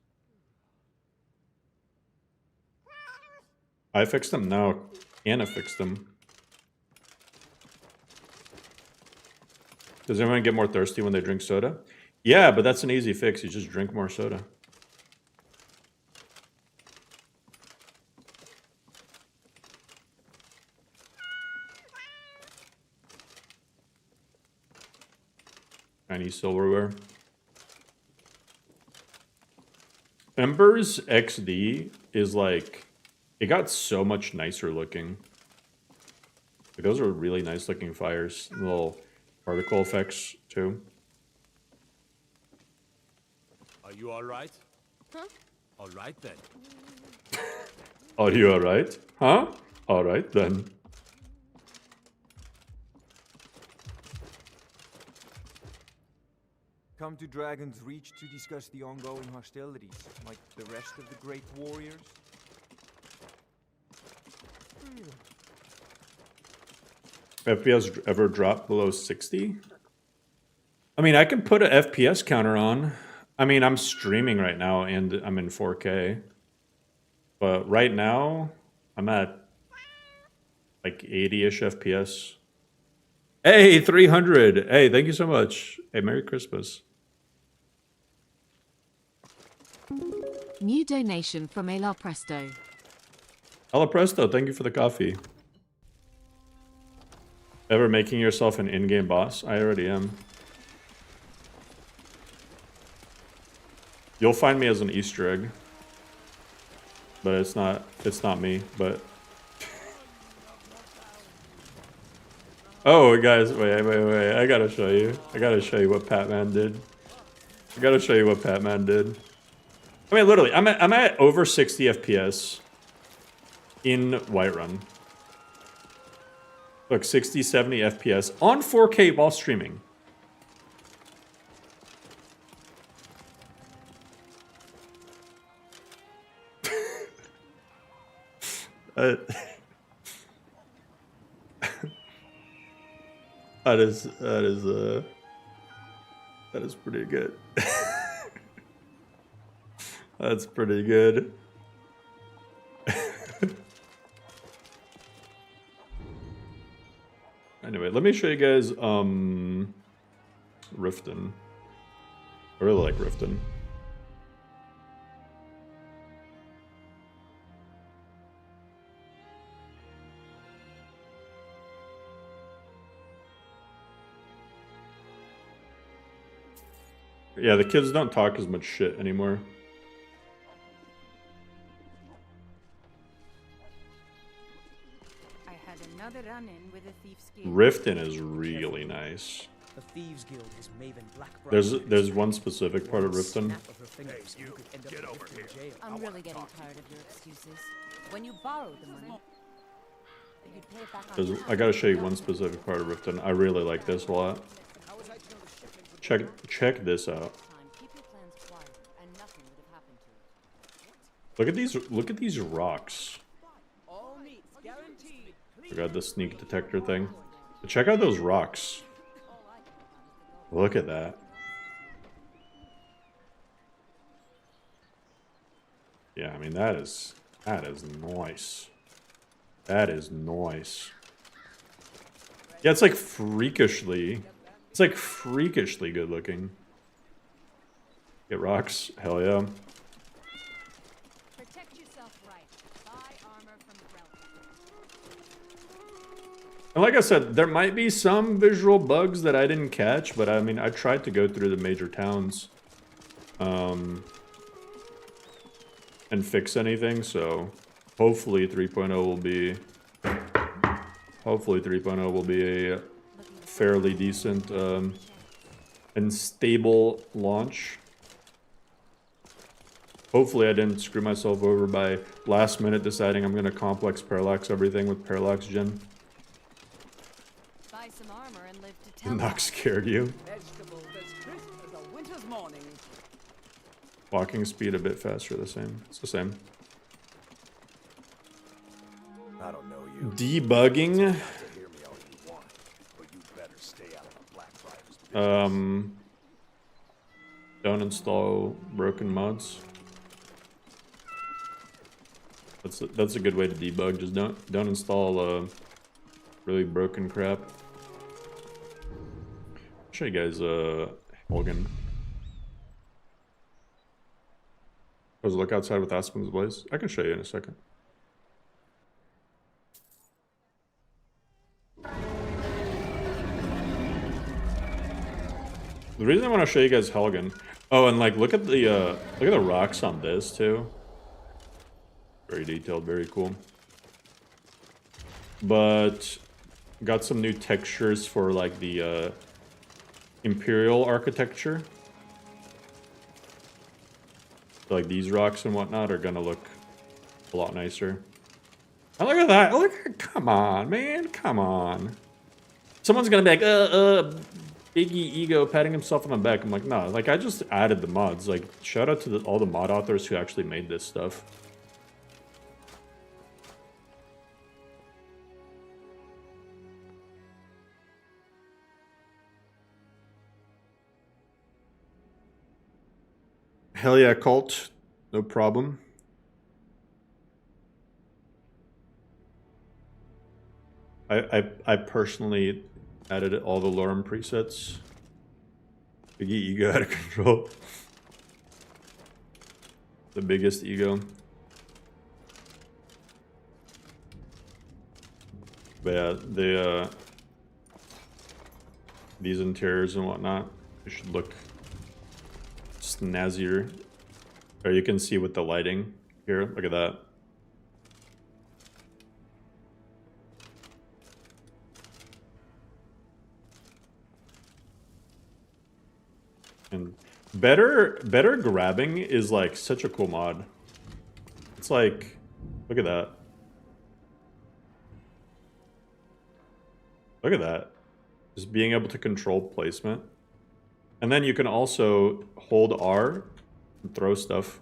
I fixed them now. Anna fixed them. Does anyone get more thirsty when they drink soda? Yeah, but that's an easy fix. You just drink more soda. Tiny silverware. Ember's XD is like, it got so much nicer looking. Like, those are really nice looking fires. Little particle effects too. Are you all right? Huh? All right then. Are you alright? Huh? Alright then. Come to Dragon's Reach to discuss the ongoing hostilities, like the rest of the great warriors? FPS ever dropped below 60? I mean, I can put an FPS counter on. I mean, I'm streaming right now and I'm in 4K. But right now, I'm at like 80-ish FPS. Hey, 300! Hey, thank you so much. Hey, Merry Christmas. New donation from Elar Presto. Hello, Presto. Thank you for the coffee. Ever making yourself an in-game boss? I already am. You'll find me as an Easter egg. But it's not me, but... Oh, guys, wait, I gotta show you. I gotta show you what Patman did. I gotta show you what Patman did. I mean, literally, I'm at over 60 FPS in Whiterun. Look, 60, 70 FPS on 4K while streaming. That is pretty good. That's pretty good. Anyway, let me show you guys Riften. I really like Riften. Yeah, the kids don't talk as much shit anymore. I had another run-in with a thief's guild. Riften is really nice. The Thieves Guild is Maven Blackbriar. There's one specific part of Riften. Snap of her fingers, you could end up get in over Riften here. jail. I'm really getting tired of your excuses. When you borrowed the money, you'd pay it back on time. I gotta show you one specific part of Riften. I really like this a lot. Check this out. Keep your plans quiet, and nothing would have happened to it. Look at these rocks. All meats guaranteed. I got the sneak detector thing. But check out those rocks. Look at that. Yeah, I mean that is nice. That is nice. Yeah, it's like freakishly good looking. Get rocks, hell yeah. Protect yourself right. Buy armor from the relic. And like I said, there might be some visual bugs that I didn't catch, but I mean, I tried to go through the major towns and fix anything, so hopefully 3.0 will be a fairly decent and stable launch. Hopefully I didn't screw myself over by last minute deciding I'm gonna complex parallax everything with parallax gen. Buy some armor and live to tell. Knock scared you. Vegetables as crisp as a winter's morning. Walking speed a bit faster, the same. It's the same. I don't know you. Debugging. Hear me all you want, but you better stay out of the Blackfriars. Don't install broken mods. That's a good way to debug. Just don't install really broken crap. I'll show you guys Helgen. Does it look outside with Aspen's Blaze? I can show you in a second. The reason I want to show you guys Helgen. Oh, and like look at the rocks on this too. Very detailed, very cool. But got some new textures for like the Imperial architecture. So, like these rocks and whatnot are gonna look a lot nicer. And look at that! Look! Come on, man! Come on! Someone's gonna be like, Biggie ego patting himself on the back. I'm like, no, like I just added the mods. Like, shout out to all the mod authors who actually made this stuff. Hell yeah, cult. No problem. I personally added all the Lorerim presets. Biggie ego out of control. The biggest ego. But yeah, these interiors and whatnot, they should look snazzier. Or you can see with the lighting here. Look at that. And better grabbing is like such a cool mod. It's like, look at that. Look at that. Just being able to control placement. And then you can also hold R and throw stuff.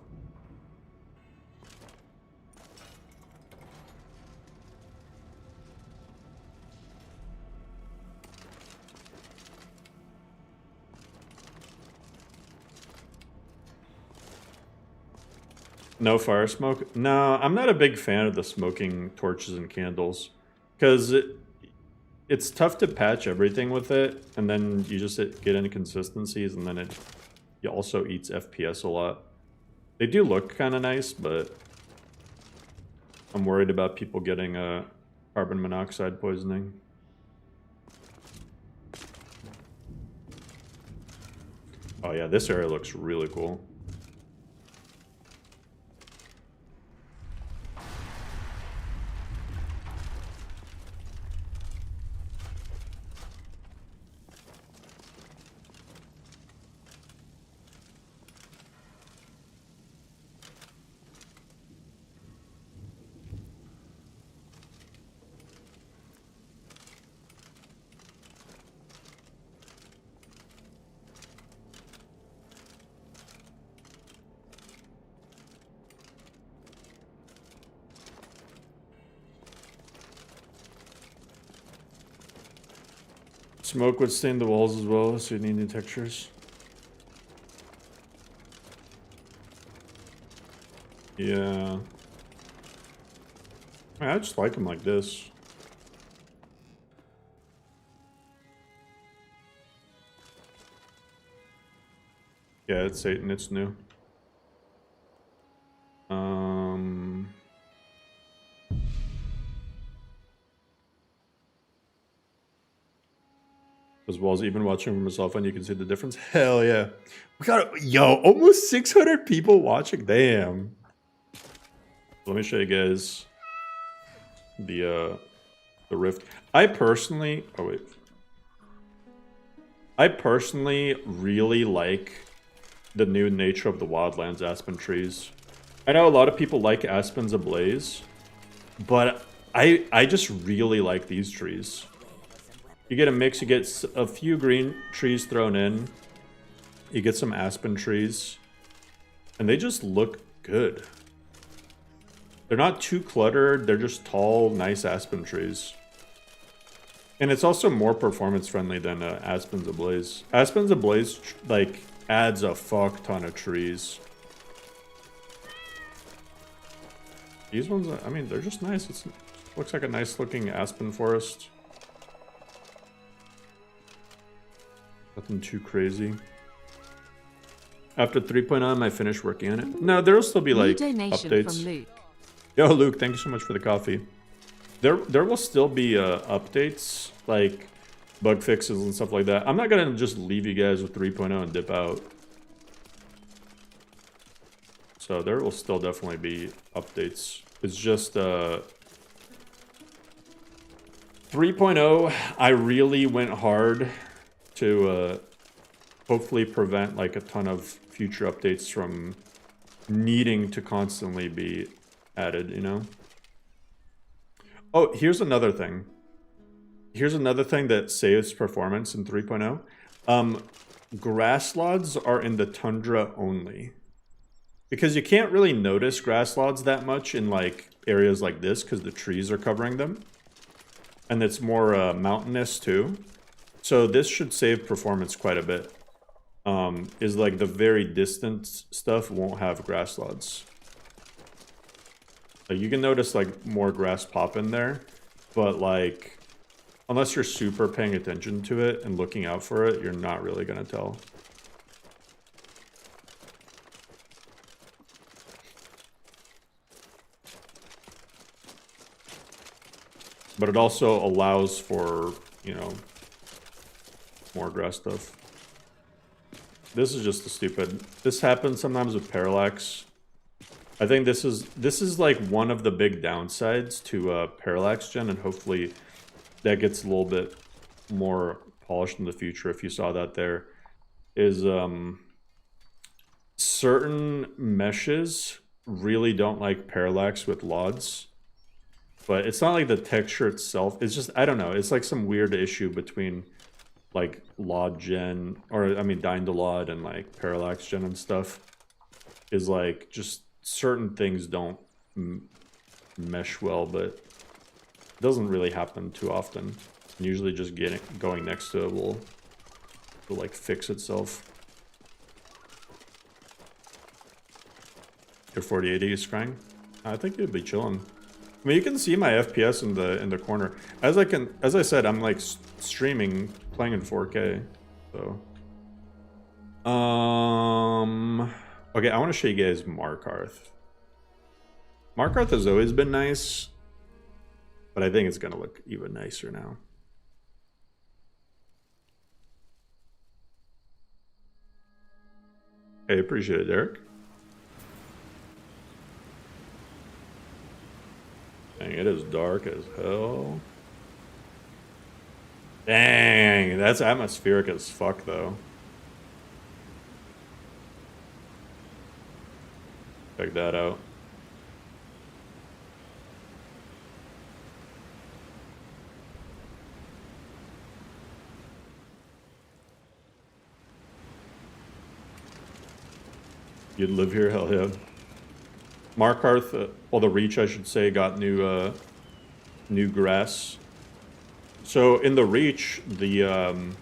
No fire smoke? No, I'm not a big fan of the smoking torches and candles. Because it's tough to patch everything with it, and then you just get inconsistencies, and then it also eats FPS a lot. They do look kind of nice, but I'm worried about people getting carbon monoxide poisoning. Oh yeah, this area looks really cool. Smoke would stain the walls as well, so you need new textures. Yeah. I just like them like this. Yeah, it's Satan, it's new. As well as even watching from myself, and you can see the difference. Hell yeah. We got, almost 600 people watching. Damn. Let me show you guys the rift. I personally really like the new nature of the Wildlands aspen trees. I know a lot of people like aspens ablaze, but I just really like these trees. You get a mix, you get a few green trees thrown in, you get some aspen trees, and they just look good. They're not too cluttered, they're just tall, nice aspen trees. And it's also more performance friendly than Aspens Ablaze. Aspens Ablaze, like, adds a fuck ton of trees. These ones, I mean, they're just nice. It looks like a nice looking aspen forest. Nothing too crazy. After 3.0, am I finished working on it? No, there'll still be New like donation updates. from Luke. Yo, Luke, thank you so much for the coffee. There will still be updates, like bug fixes and stuff like that. I'm not gonna just leave you guys with 3.0 and dip out. So there will still definitely be updates. It's just 3.0, I really went hard to hopefully prevent like a ton of future updates from needing to constantly be added, you know? Oh, here's another thing. Here's another thing that saves performance in 3.0. Grass lods are in the tundra only. Because you can't really notice grass lods that much in like areas like this because the trees are covering them. And it's more mountainous too. So this should save performance quite a bit. Is like the very distant stuff won't have grass lods. Like you can notice like more grass pop in there, but like unless you're super paying attention to it and looking out for it, you're not really gonna tell. But it also allows for, you know, more grass stuff. This is just a stupid. This happens sometimes with parallax. I think this is like one of the big downsides to parallax gen, and hopefully that gets a little bit more polished in the future. If you saw that, there is certain meshes really don't like parallax with LODs. But it's not like the texture itself. It's just, I don't know. It's like some weird issue between like LOD gen, or I mean Dyn-to-LOD and like parallax gen and stuff. Is like just certain things don't mesh well, but it doesn't really happen too often. Usually just going next to it will like fix itself. Your 4080 is crying? I think it'd be chilling. I mean, you can see my FPS in the corner. As I said, I'm like streaming, playing in 4K. So, okay, I want to show you guys Markarth. Markarth has always been nice, but I think it's gonna look even nicer now. Hey, appreciate it, Derek. Dang, it is dark as hell. Dang, that's atmospheric as fuck, though. Check that out. You'd live here? Hell yeah. Markarth, well, the Reach, I should say, got new grass. So in the Reach, the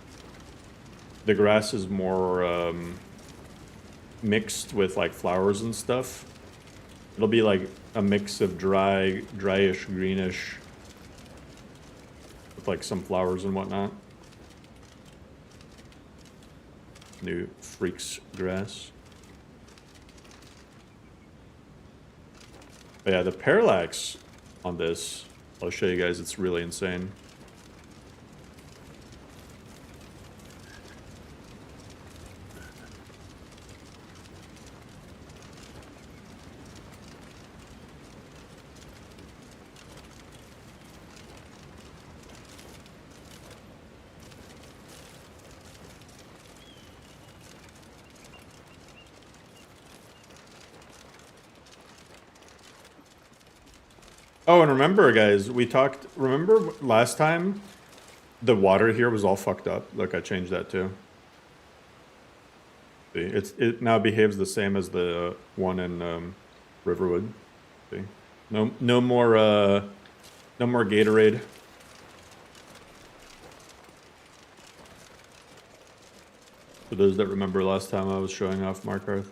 grass is more mixed with like flowers and stuff. It'll be like a mix of dryish, greenish, with like some flowers and whatnot. New Freaks grass. But yeah, the parallax on this, I'll show you guys, it's really insane. Oh, and remember, guys, remember last time the water here was all fucked up? Look, I changed that too. See, it now behaves the same as the one in Riverwood. See, no more Gatorade. For those that remember last time I was showing off Markarth.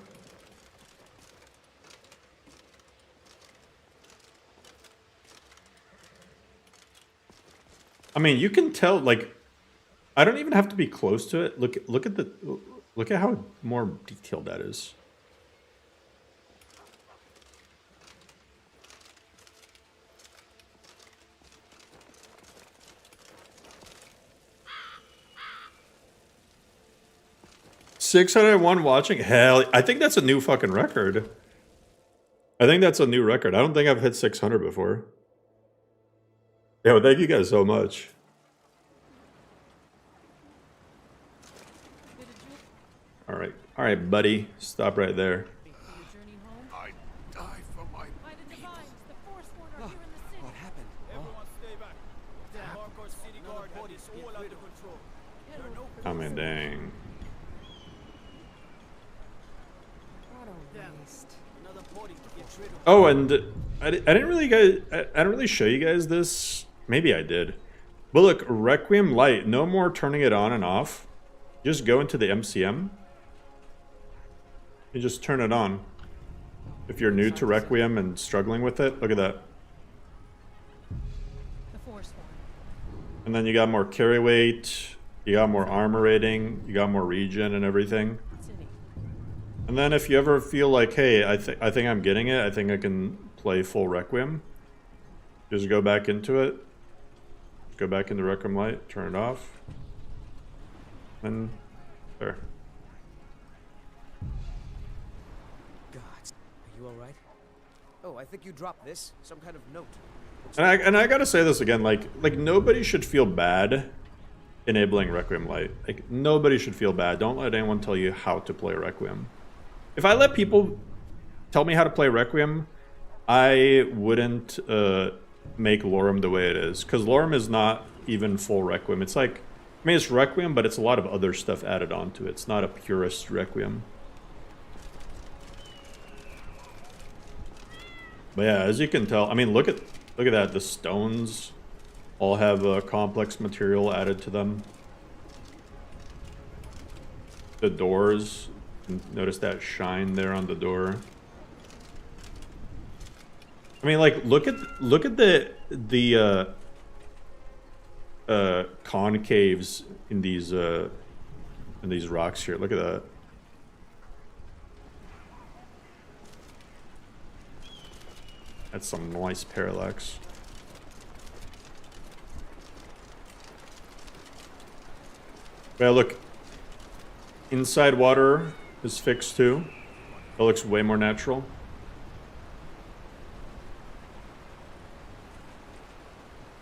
I mean, you can tell, like, I don't even have to be close to it. Look at how more detailed that is. $601 watching? Hell, I think that's a new fucking record. I think that's a new record. I don't think I've hit 600 before. Yeah, well, thank you guys so much. All right, buddy. Stop right there. I die for my people. What happened? Everyone stay back. The Markarth city guard had this all under control. There are no I mean, dang. another party to get rid of. Oh, and I didn't really show you guys this. Maybe I did. But look, Requiem Light. No more turning it on and off. Just go into the MCM. You just turn it on. If you're new to Requiem and struggling with it, look at that. And then you got more carry weight, you got more armor rating, you got more regen and everything. And then if you ever feel like, hey, I think I'm getting it, I think I can play full Requiem, just go back into it. Go back into Requiem Light, turn it off. And there. God, are you alright? Oh, I think you dropped this. Some kind of note. And I gotta say this again, like nobody should feel bad enabling Requiem Light. Like nobody should feel bad. Don't let anyone tell you how to play Requiem. If I let people tell me how to play Requiem, I wouldn't make Lorerim the way it is, because Lorerim is not even full Requiem. It's like, I mean, it's Requiem, but it's a lot of other stuff added onto it. It's not a purist Requiem. But yeah, as you can tell, I mean, look at that. The stones all have complex material added to them. The doors, notice that shine there on the door. I mean, like, look at the concaves in these rocks here. Look at that. That's some nice parallax. Well, look. Inside water is fixed too. That looks way more natural.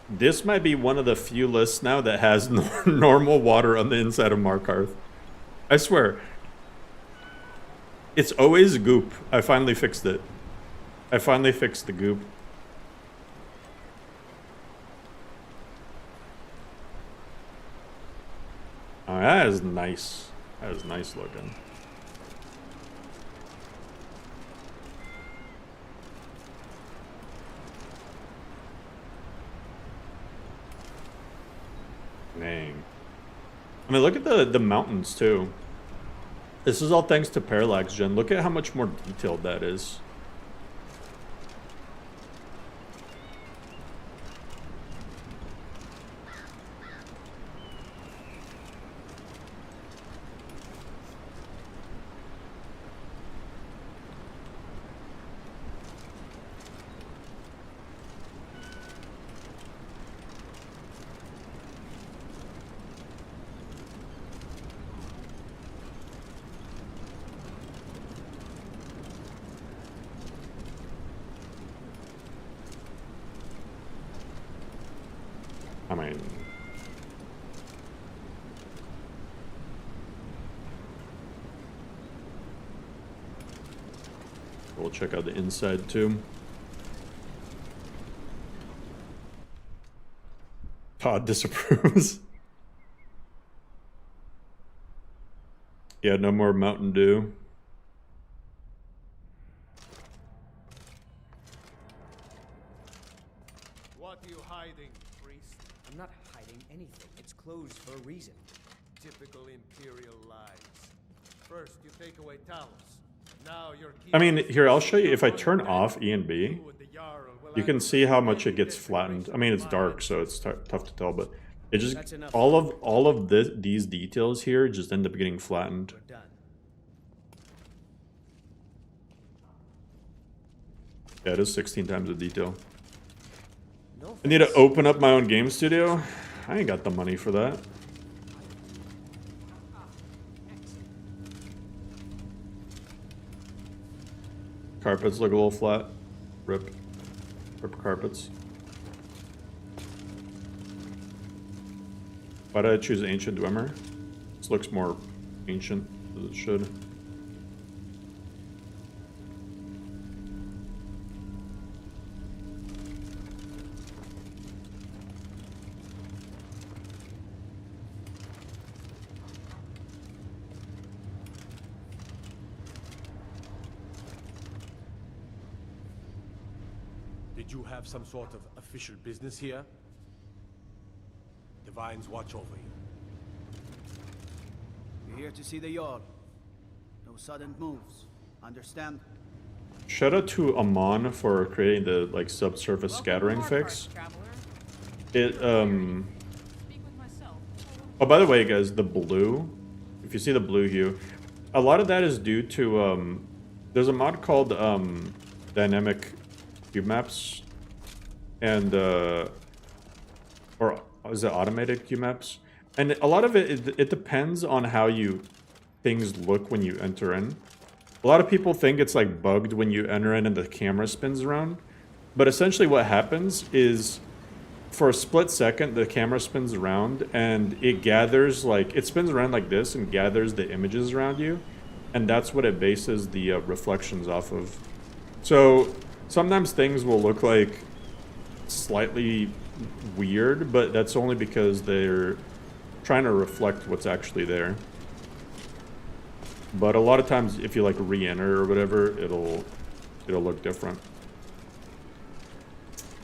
This might be one of the few lists now that has normal water on the inside of Markarth. I swear. It's always goop. I finally fixed it. I finally fixed the goop. Oh, that is nice. That is nice looking. Dang. I mean, look at the mountains too. This is all thanks to parallax gen. Look at how much more detailed that is. I mean, we'll check out the inside too. Todd disapproves. Yeah, no more Mountain Dew. What are you hiding, priest? I'm not hiding anything. It's closed for a reason. Typical Imperial lies. First, you take away Talos. Now you're I mean, here, I'll show you. If I turn off E and B, you can see how much it gets flattened. I mean, it's dark, so it's tough to tell, but it just, all of these details here just end up getting flattened. We're done. Yeah, it is 16 times the detail. No I need to open up my own game studio. I ain't got the money for that. Carpets look a little flat. Rip carpets. Why did I choose Ancient Dwemer? This looks more ancient as it should. Did you have some sort of official business here? Divines watch over you. You're here to see the Jarl. No sudden moves. Understand? Shout out to Amon for creating the like subsurface scattering fix. It Oh, by the way, guys, the blue. If you see the blue hue, a lot of that is due to there's a mod called dynamic cube maps, and or is it automated cube maps? And a lot of it depends on how things look when you enter in. A lot of people think it's like bugged when you enter in and the camera spins around, but essentially what happens is for a split second the camera spins around and it gathers, like, it spins around like this and gathers the images around you, and that's what it bases the reflections off of. So sometimes things will look like slightly weird, but that's only because they're trying to reflect what's actually there. But a lot of times if you like re-enter or whatever, it'll look different.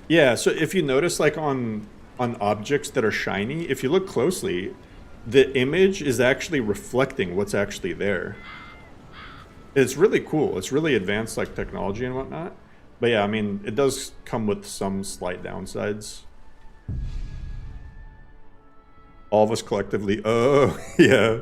Yeah, so if you notice, like on objects that are shiny, if you look closely, the image is actually reflecting what's actually there. It's really cool. It's really advanced, like, technology and whatnot. But yeah, I mean, it does come with some slight downsides. All of us collectively, oh, yeah.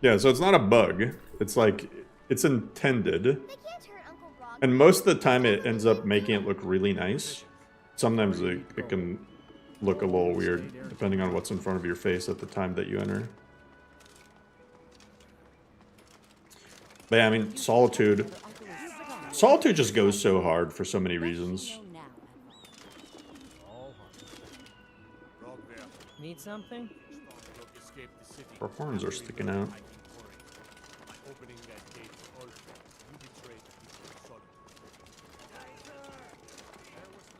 Yeah, so it's not a bug. It's like, it's intended. And most of the time it ends up making it look really nice. Sometimes it can look a little weird, depending on what's in front of your face at the time that you enter. But yeah, I mean, Solitude. Solitude just goes so hard for so many reasons. Need something? Our horns are sticking out.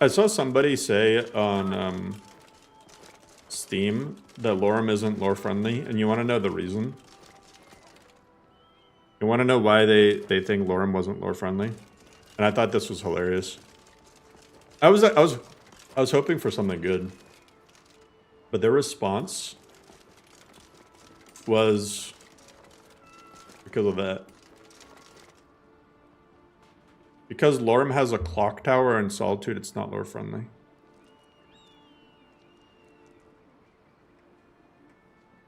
I saw somebody say on Steam that Lorerim isn't lore friendly, and you want to know the reason? You want to know why they think Lorerim wasn't lore friendly? And I thought this was hilarious. I was hoping for something good, but their response was because of that. Because Lorerim has a clock tower and Solitude, it's not lore friendly.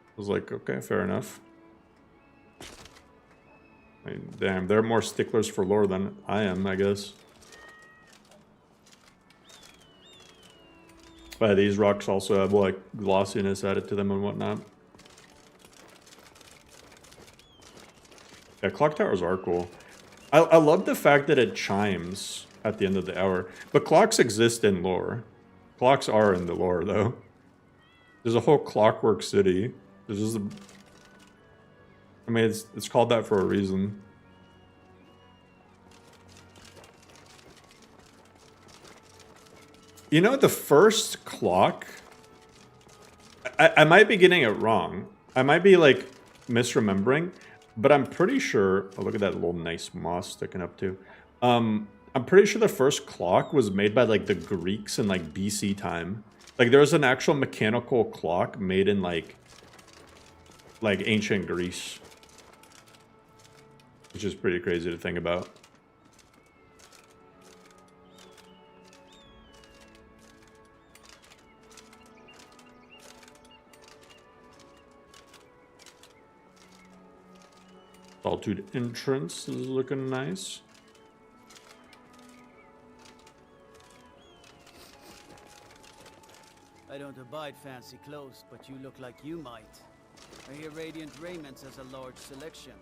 I was like, okay, fair enough. I mean, damn, they're more sticklers for lore than I am, I guess. But these rocks also have, like, glossiness added to them and whatnot. Yeah, clock towers are cool. I love the fact that it chimes at the end of the hour. But clocks exist in lore. Clocks are in the lore, though. There's a whole Clockwork City. There's just I mean, it's called that for a reason. You know, the first clock... I might be getting it wrong. I might be, like, misremembering. But I'm pretty sure... Oh, look at that little nice moss sticking up, too. I'm pretty sure the first clock was made by like the Greeks in like BC time. Like there was an actual mechanical clock made in like ancient Greece. Which is pretty crazy to think about. Solitude entrance is looking nice. I don't abide fancy clothes, but you look like you might. I hear Radiant Raiments has a large selection.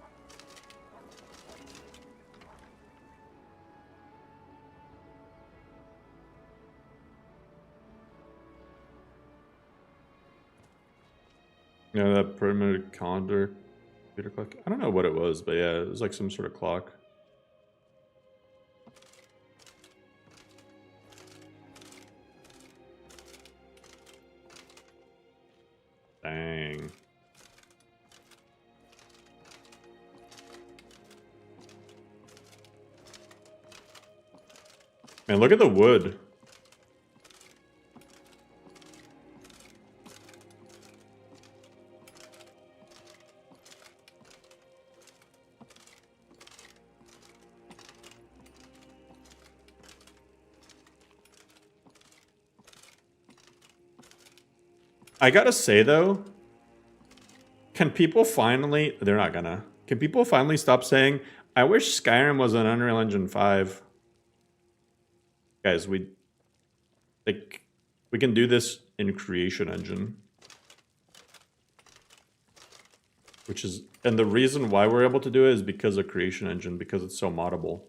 Yeah, that perimeter calendar. Computer clock. I don't know what it was, but yeah, it was like some sort of clock. Dang. Man, look at the wood. I gotta say though, can people finally, they're not gonna, can people finally stop saying, I wish Skyrim was an Unreal Engine 5? Guys, we can do this in Creation Engine. Which is, and the reason why we're able to do it is because of Creation Engine, because it's so moddable.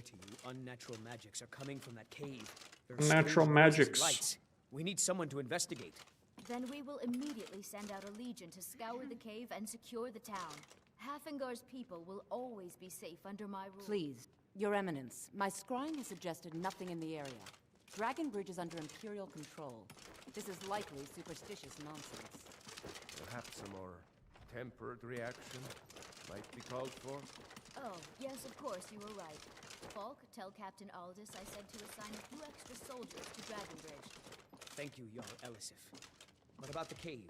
To you, unnatural magics are coming from that cave. Natural magics. Lights. We need someone to investigate. Then we will immediately send out a legion to scour the cave and secure the town. Hafengar's people will always be safe under my rule. Please, Your Eminence, my scrying has suggested nothing in the area. Dragonbridge is under Imperial control. This is likely superstitious nonsense. Perhaps a more tempered reaction might be called for. Oh, yes, of course, you were right. Falk, tell Captain Aldous I said to assign a few extra soldiers to Dragonbridge. Thank you, Jarl Elisif. What about the cave?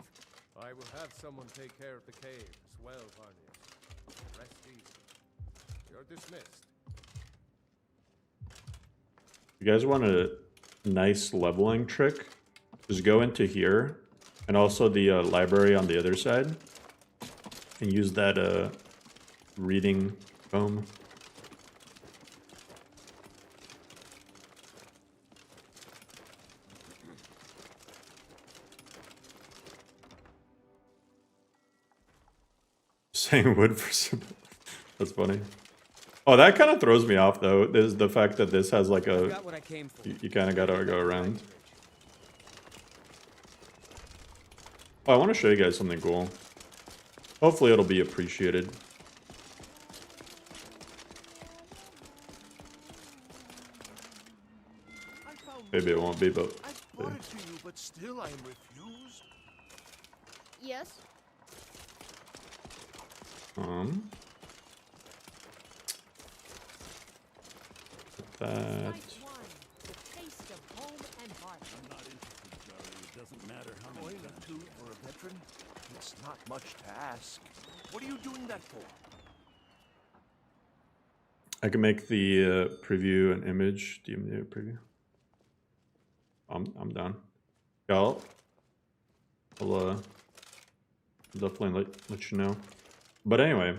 I will have someone take care of the cave as well, Varnius. Rest easy. You're dismissed. You guys want a nice leveling trick? Just go into here, and also the library on the other side, and use that reading foam. Saying wood for some. That's funny. Oh, that kind of throws me off though. Is the fact that this has like a. Got what I came for. You kind of gotta go around. Oh, I want to show you guys something cool. Hopefully, it'll be appreciated. Maybe it won't be, but. I brought it to you, but still I am refused. Yes? That. The taste of home and heart. I'm not interested, Charlie. It doesn't matter how many times. Two for a veteran? It's not much to ask. What are you doing that for? I can make the preview an image. Do you need a preview? I'm done. Yeah, I'll definitely let you know. But anyway,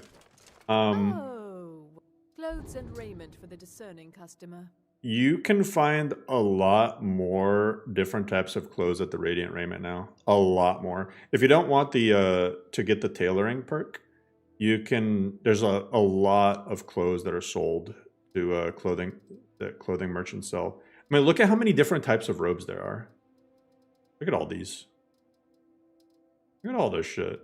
Oh, clothes and raiment for the discerning customer. you can find a lot more different types of clothes at the Radiant Raiment now. A lot more. If you don't want the to get the tailoring perk, you can. There's a lot of clothes that are sold to clothing that clothing merchants sell. I mean, look at how many different types of robes there are. Look at all these. Look at all this shit.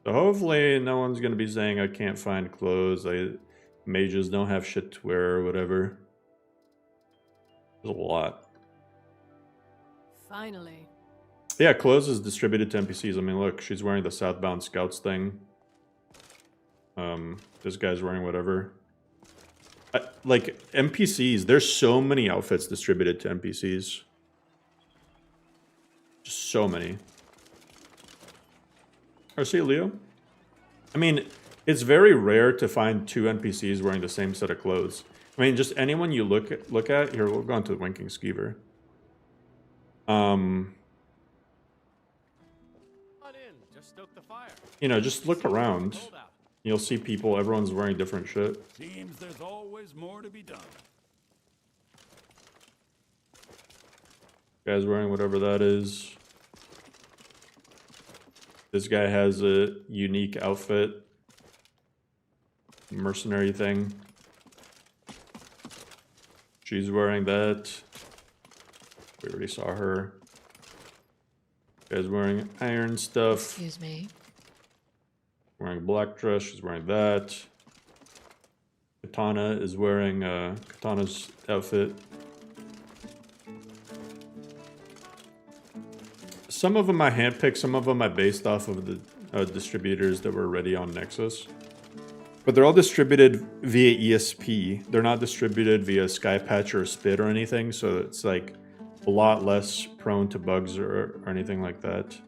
So hopefully no one's gonna be saying I can't find clothes. Mages don't have shit to wear or whatever. There's a lot. Finally. Yeah, clothes is distributed to NPCs. I mean, look, she's wearing the Southbound Scouts thing. This guy's wearing whatever. Like, NPCs, there's so many outfits distributed to NPCs. Just so many. Or see, Leo? I mean, it's very rare to find 2 NPCs wearing the same set of clothes. I mean, just anyone you look at. Here, we'll go into the Winking Skeever. You know, just look around. You'll see people, everyone's wearing different shit. Seems there's always more to be done. Guy's wearing whatever that is. This guy has a unique outfit. Mercenary thing. She's wearing that. We already saw her. Guy's wearing iron stuff. Excuse me. Wearing a black dress. She's wearing that. Katana is wearing Katana's outfit. Some of them I handpicked, some of them I based off of the distributors that were already on Nexus. But they're all distributed via ESP. They're not distributed via Skypatch or Spit or anything, so it's like a lot less prone to bugs or anything like that.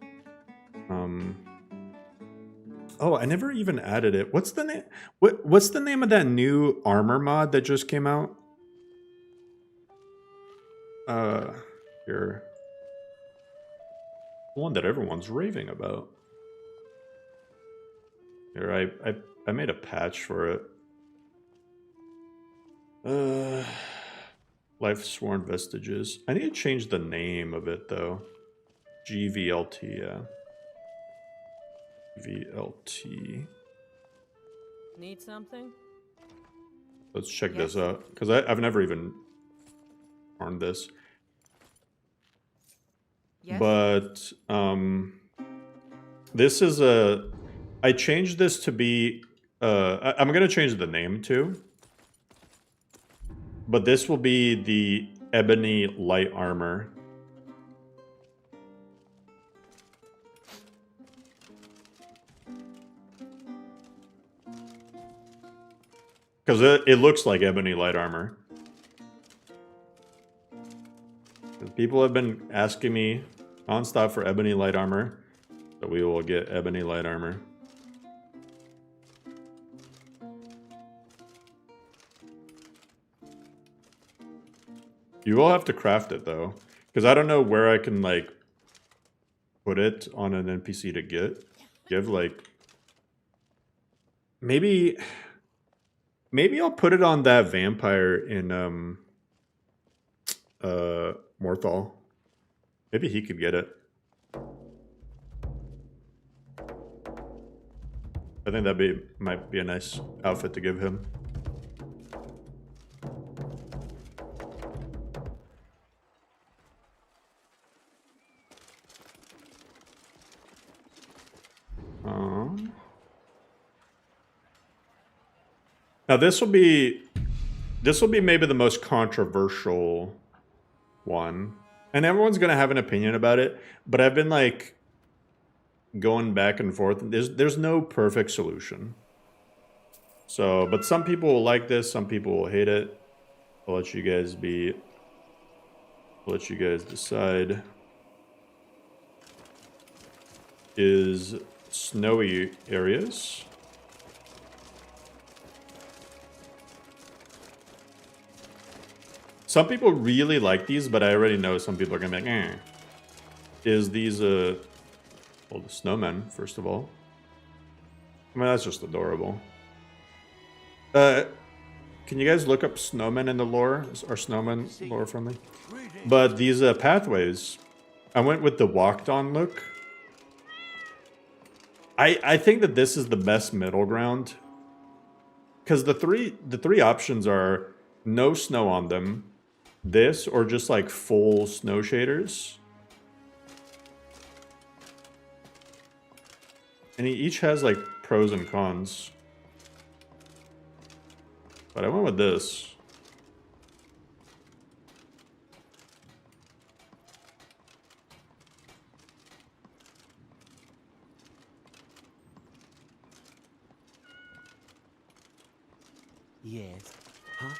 Oh, I never even added it. What's the name? What's the name of that new armor mod that just came out? Here. The one that everyone's raving about. Here, I made a patch for it. Life Sworn Vestiges. I need to change the name of it though. GVLT, yeah. VLT. Need something? Let's check this out, because I've never even earned this. Yes? But this is a. I changed this to be. I'm gonna change the name too. But this will be the Ebony Light Armor. Because it looks like Ebony Light Armor. People have been asking me nonstop for Ebony Light Armor. So we will get Ebony Light Armor. You will have to craft it though. Because I don't know where I can like put it on an NPC to give like maybe I'll put it on that vampire in Morthal. Maybe he could get it. I think might be a nice outfit to give him. Now this will be maybe the most controversial one, and everyone's gonna have an opinion about it. But I've been like going back and forth. There's no perfect solution. So, but some people will like this, some people will hate it. I'll let you guys decide. Is snowy areas. Some people really like these, but I already know some people are gonna be like, eh. Is these well, the snowmen, first of all. I mean, that's just adorable. Can you guys look up snowmen in the lore? Are snowmen lore friendly? But these pathways, I went with the walked on look. I think that this is the best middle ground. Because the three options are no snow on them, this, or just like full snow shaders. And each has like pros and cons. But I went with this. Yes. Huh?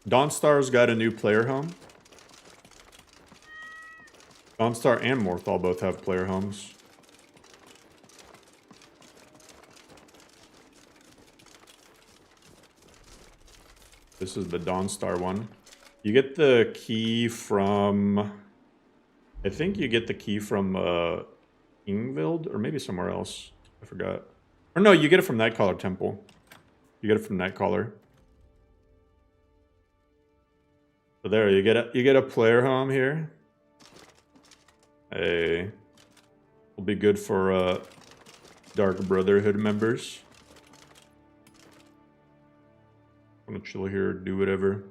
Dawnstar's got a new player home. Dawnstar and Morthal both have player homes. This is the Dawnstar one. You get the key from... I think you get the key from Ingvild, or maybe somewhere else. I forgot. Or no, you get it from Nightcaller Temple. You get it from Nightcaller. So there, you get a player home here. Hey, will be good for Dark Brotherhood members. I'm gonna chill here, do whatever.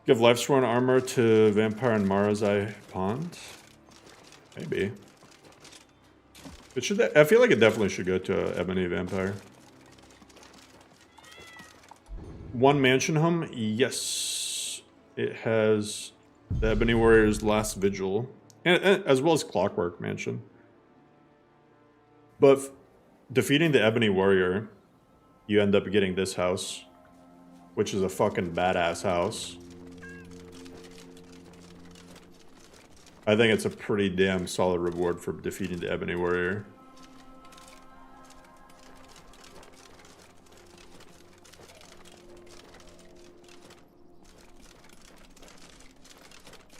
Give Lifesworn armor to Vampire and Marazai Pond? Maybe. It should. I feel like it definitely should go to Ebony Vampire. One mansion home? Yes. It has the Ebony Warrior's Last Vigil. And as well as Clockwork Mansion. But defeating the Ebony Warrior, you end up getting this house. Which is a fucking badass house. I think it's a pretty damn solid reward for defeating the Ebony Warrior.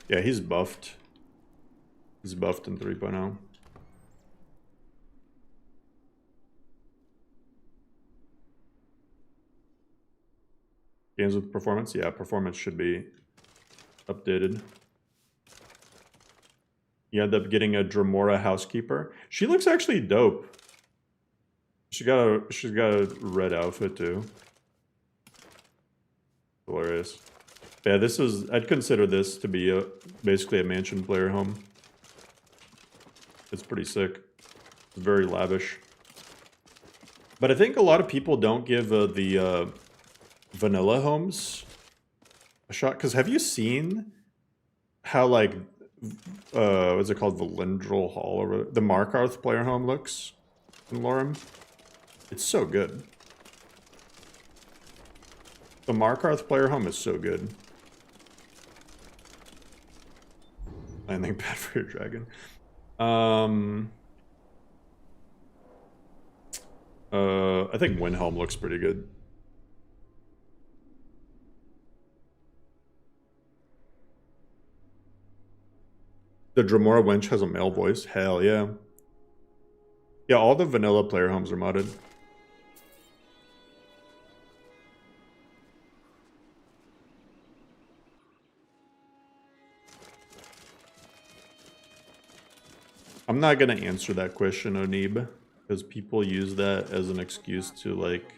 Yeah, he's buffed. He's buffed in 3.0. Games with performance? Yeah, performance should be updated. You end up getting a Dremora Housekeeper. She looks actually dope. She's got a red outfit too. Hilarious. Yeah, this is. I'd consider this to be basically a mansion player home. It's pretty sick. It's very lavish. But I think a lot of people don't give the vanilla homes a shot. Because have you seen how like what's it called, Valindral Hall, or the Markarth player home looks in Lorerim? It's so good. The Markarth player home is so good. Landing pad for your dragon. I think Windhelm looks pretty good. The Dremora Wench has a male voice. Hell yeah. Yeah, all the vanilla player homes are modded. I'm not gonna answer that question, Onib, because people use that as an excuse to like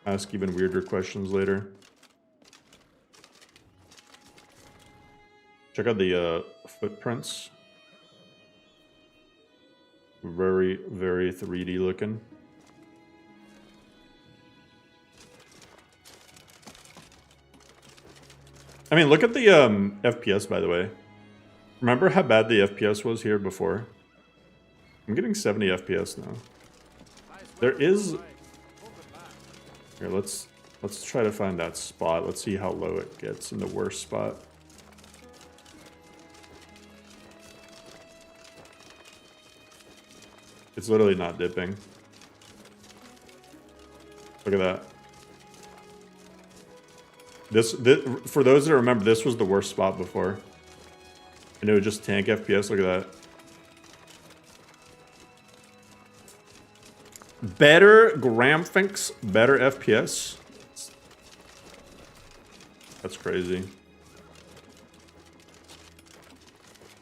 ask even weirder questions later. Check out the footprints. Very, very 3D looking. I mean, look at the FPS, by the way. Remember how bad the FPS was here before? I'm getting 70 FPS now. There is... Here, let's try to find that spot. Let's see how low it gets in the worst spot. It's literally not dipping. Look at that. This, for those that remember, this was the worst spot before. And it would just tank FPS. Look at that. Better graphics, better FPS. That's crazy.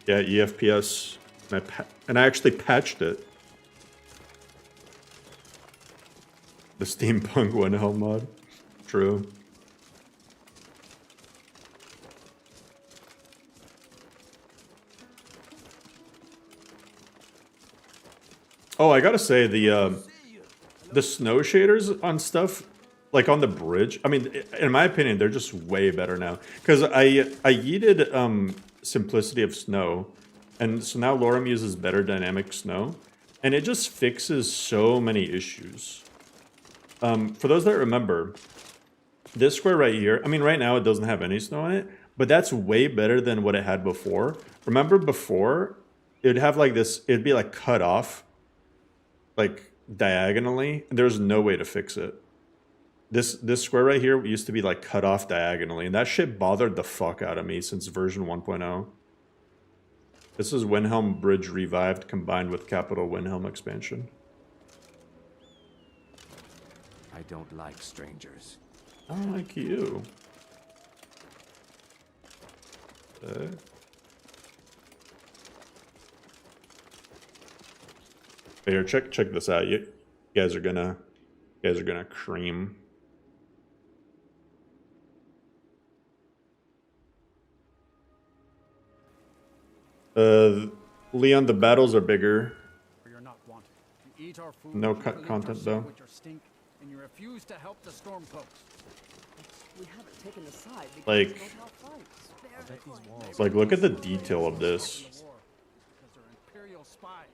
Yeah, EFPS And I actually patched it. The steampunk Windhelm mod. True. Oh, I gotta say the snow shaders on stuff, like on the bridge. I mean, in my opinion, they're just way better now. Because I yeeted simplicity of snow, and so now Lorerim uses better dynamic snow, and it just fixes so many issues. For those that remember, this square right here, I mean, right now it doesn't have any snow on it, but that's way better than what it had before. Remember before, it'd have like this, it'd be like cut off, like diagonally. There's no way to fix it. This square right here used to be like cut off diagonally, and that shit bothered the fuck out of me since version 1.0. This is Windhelm Bridge Revived combined with Capital Windhelm expansion. I don't like strangers. I don't like you. Here, check this out. You guys are gonna cream. Leon, the battles are bigger. You're not wanted. You eat our food, No you cut pollute content our though. with your stink, and you refuse to help the storm folks. We haven't taken a side because Like, it's not our fight. like look at the detail of this. Because they're imperial spies.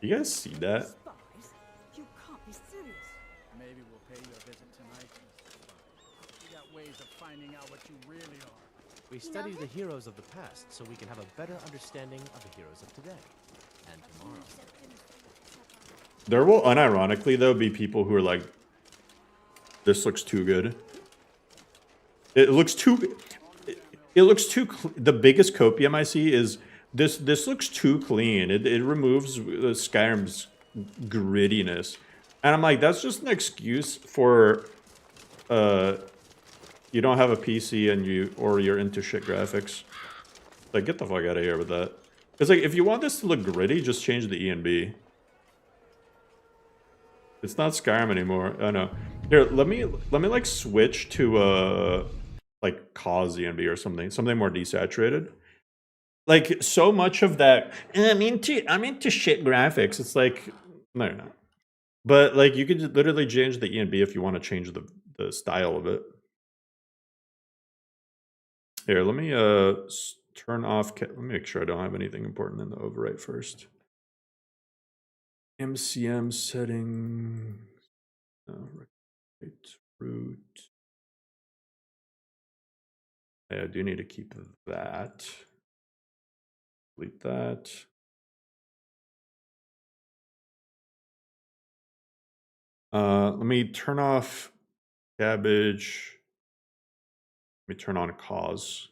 You guys see that? You can't be serious. Maybe we'll pay you a visit tonight. We got ways of finding out what you really are. We study the heroes of the past so we can have a better understanding of the heroes of today and tomorrow. There will unironically though be people who are like, this looks too good. It looks too the biggest copium I see is this looks too clean. It removes Skyrim's grittiness. And I'm like, that's just an excuse for you don't have a PC and you're into shit graphics. Like, get the fuck out of here with that. It's like, if you want this to look gritty, just change the E and B. It's not Skyrim anymore. Oh no. Here, let me like switch to like cause E and B or something more desaturated. Like, so much of that, I'm into shit graphics. It's like, no, you're not. But like, you could literally change the E and B if you want to change the style of it. Here, let me turn off. Let me make sure I don't have anything important in the overwrite first. MCM settings. Right, root. Yeah, I do need to keep that. Delete that. Let me turn off cabbage. Let me turn on cause.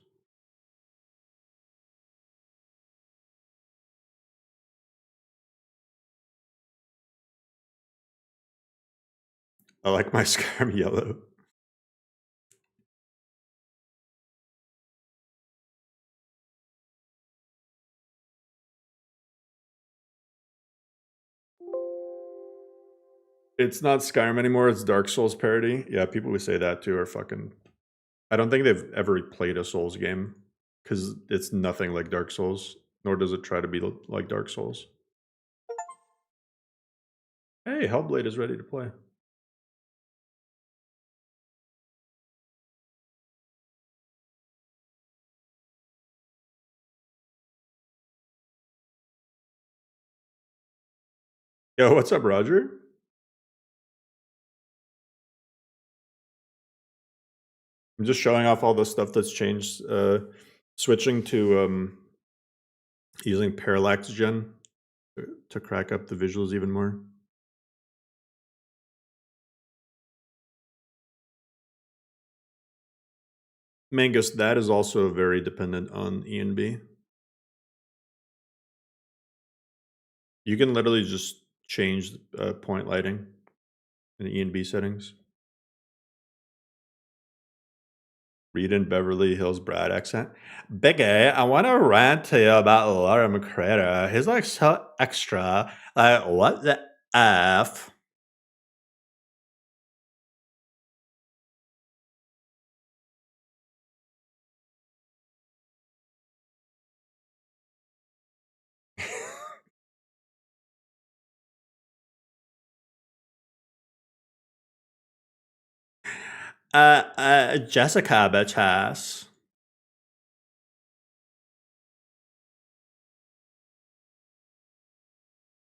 I like my Skyrim yellow. It's not Skyrim anymore, it's Dark Souls parody. Yeah, people who say that too are fucking... I don't think they've ever played a Souls game, because it's nothing like Dark Souls, nor does it try to be like Dark Souls. Hey, Hellblade is ready to play. Yo, what's up, Roger? I'm just showing off all the stuff that's changed. Switching to using parallax gen to crack up the visuals even more. Mangus, that is also very dependent on E and B. You can literally just change point lighting in the E and B settings. Reed in Beverly Hills Brad accent. Biggie, I want to rant to you about Lorerim Crater. He's like so extra. Like, what the F? Jessica, bitch ass.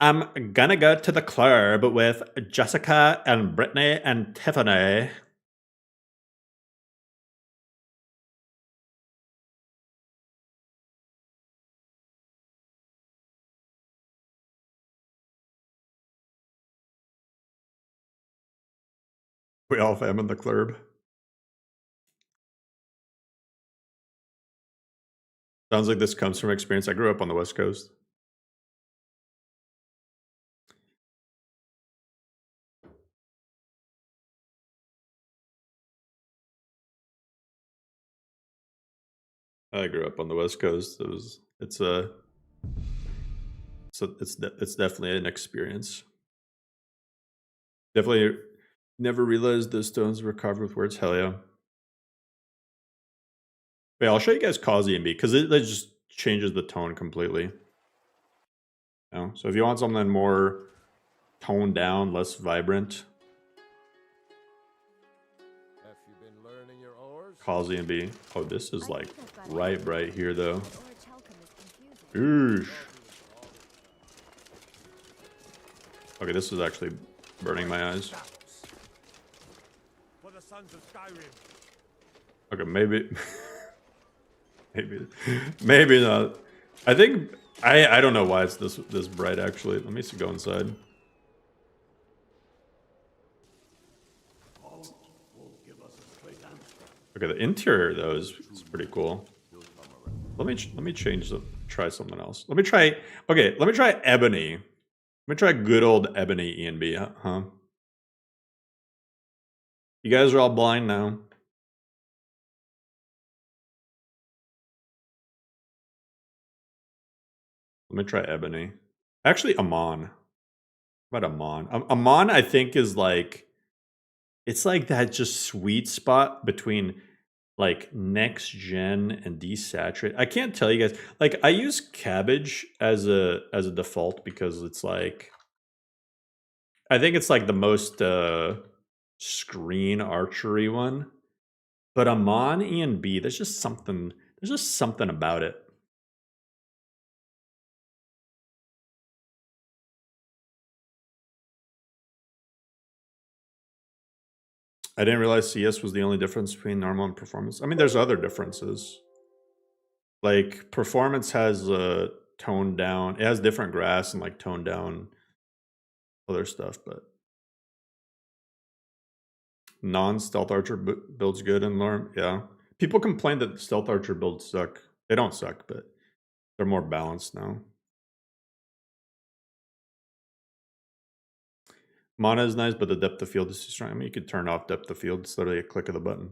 I'm gonna go to the club with Jessica and Brittany and Tiffany. We all fam in the club. Sounds like this comes from experience. I grew up on the West Coast. I grew up on the West Coast. It's definitely an experience. Definitely never realized the stones were carved with words. Hell yeah. Wait, I'll show you guys Kazi and B because it just changes the tone completely. You know? So if you want something more toned down, less vibrant, Kazi and B. Oh, this is like right here though. Oosh. Okay, this is actually burning my eyes. For the sons of Skyrim. Okay, maybe maybe not. I think I don't know why it's this bright actually. Let me see, go inside. Okay, the interior though is pretty cool. Let me change try something else. Let me try ebony. Let me try good old ebony E&B, huh? You guys are all blind now. Let me try ebony. Actually, Amon. What about Amon? Amon, I think, is like, it's like that just sweet spot between like next gen and desaturate. I can't tell you guys. Like, I use cabbage as a default because it's like, I think it's like the most screen archery one. But Amon E&B, there's just something about it. I didn't realize CS was the only difference between normal and performance. I mean, there's other differences. Like, performance has toned down. It has different grass and like toned down other stuff, but non-stealth archer builds good in Lorerim. Yeah. People complain that stealth archer builds suck. They don't suck, but they're more balanced now. Mana is nice, but the depth of field is too strong. I mean, you could turn off depth of field. It's literally a click of the button.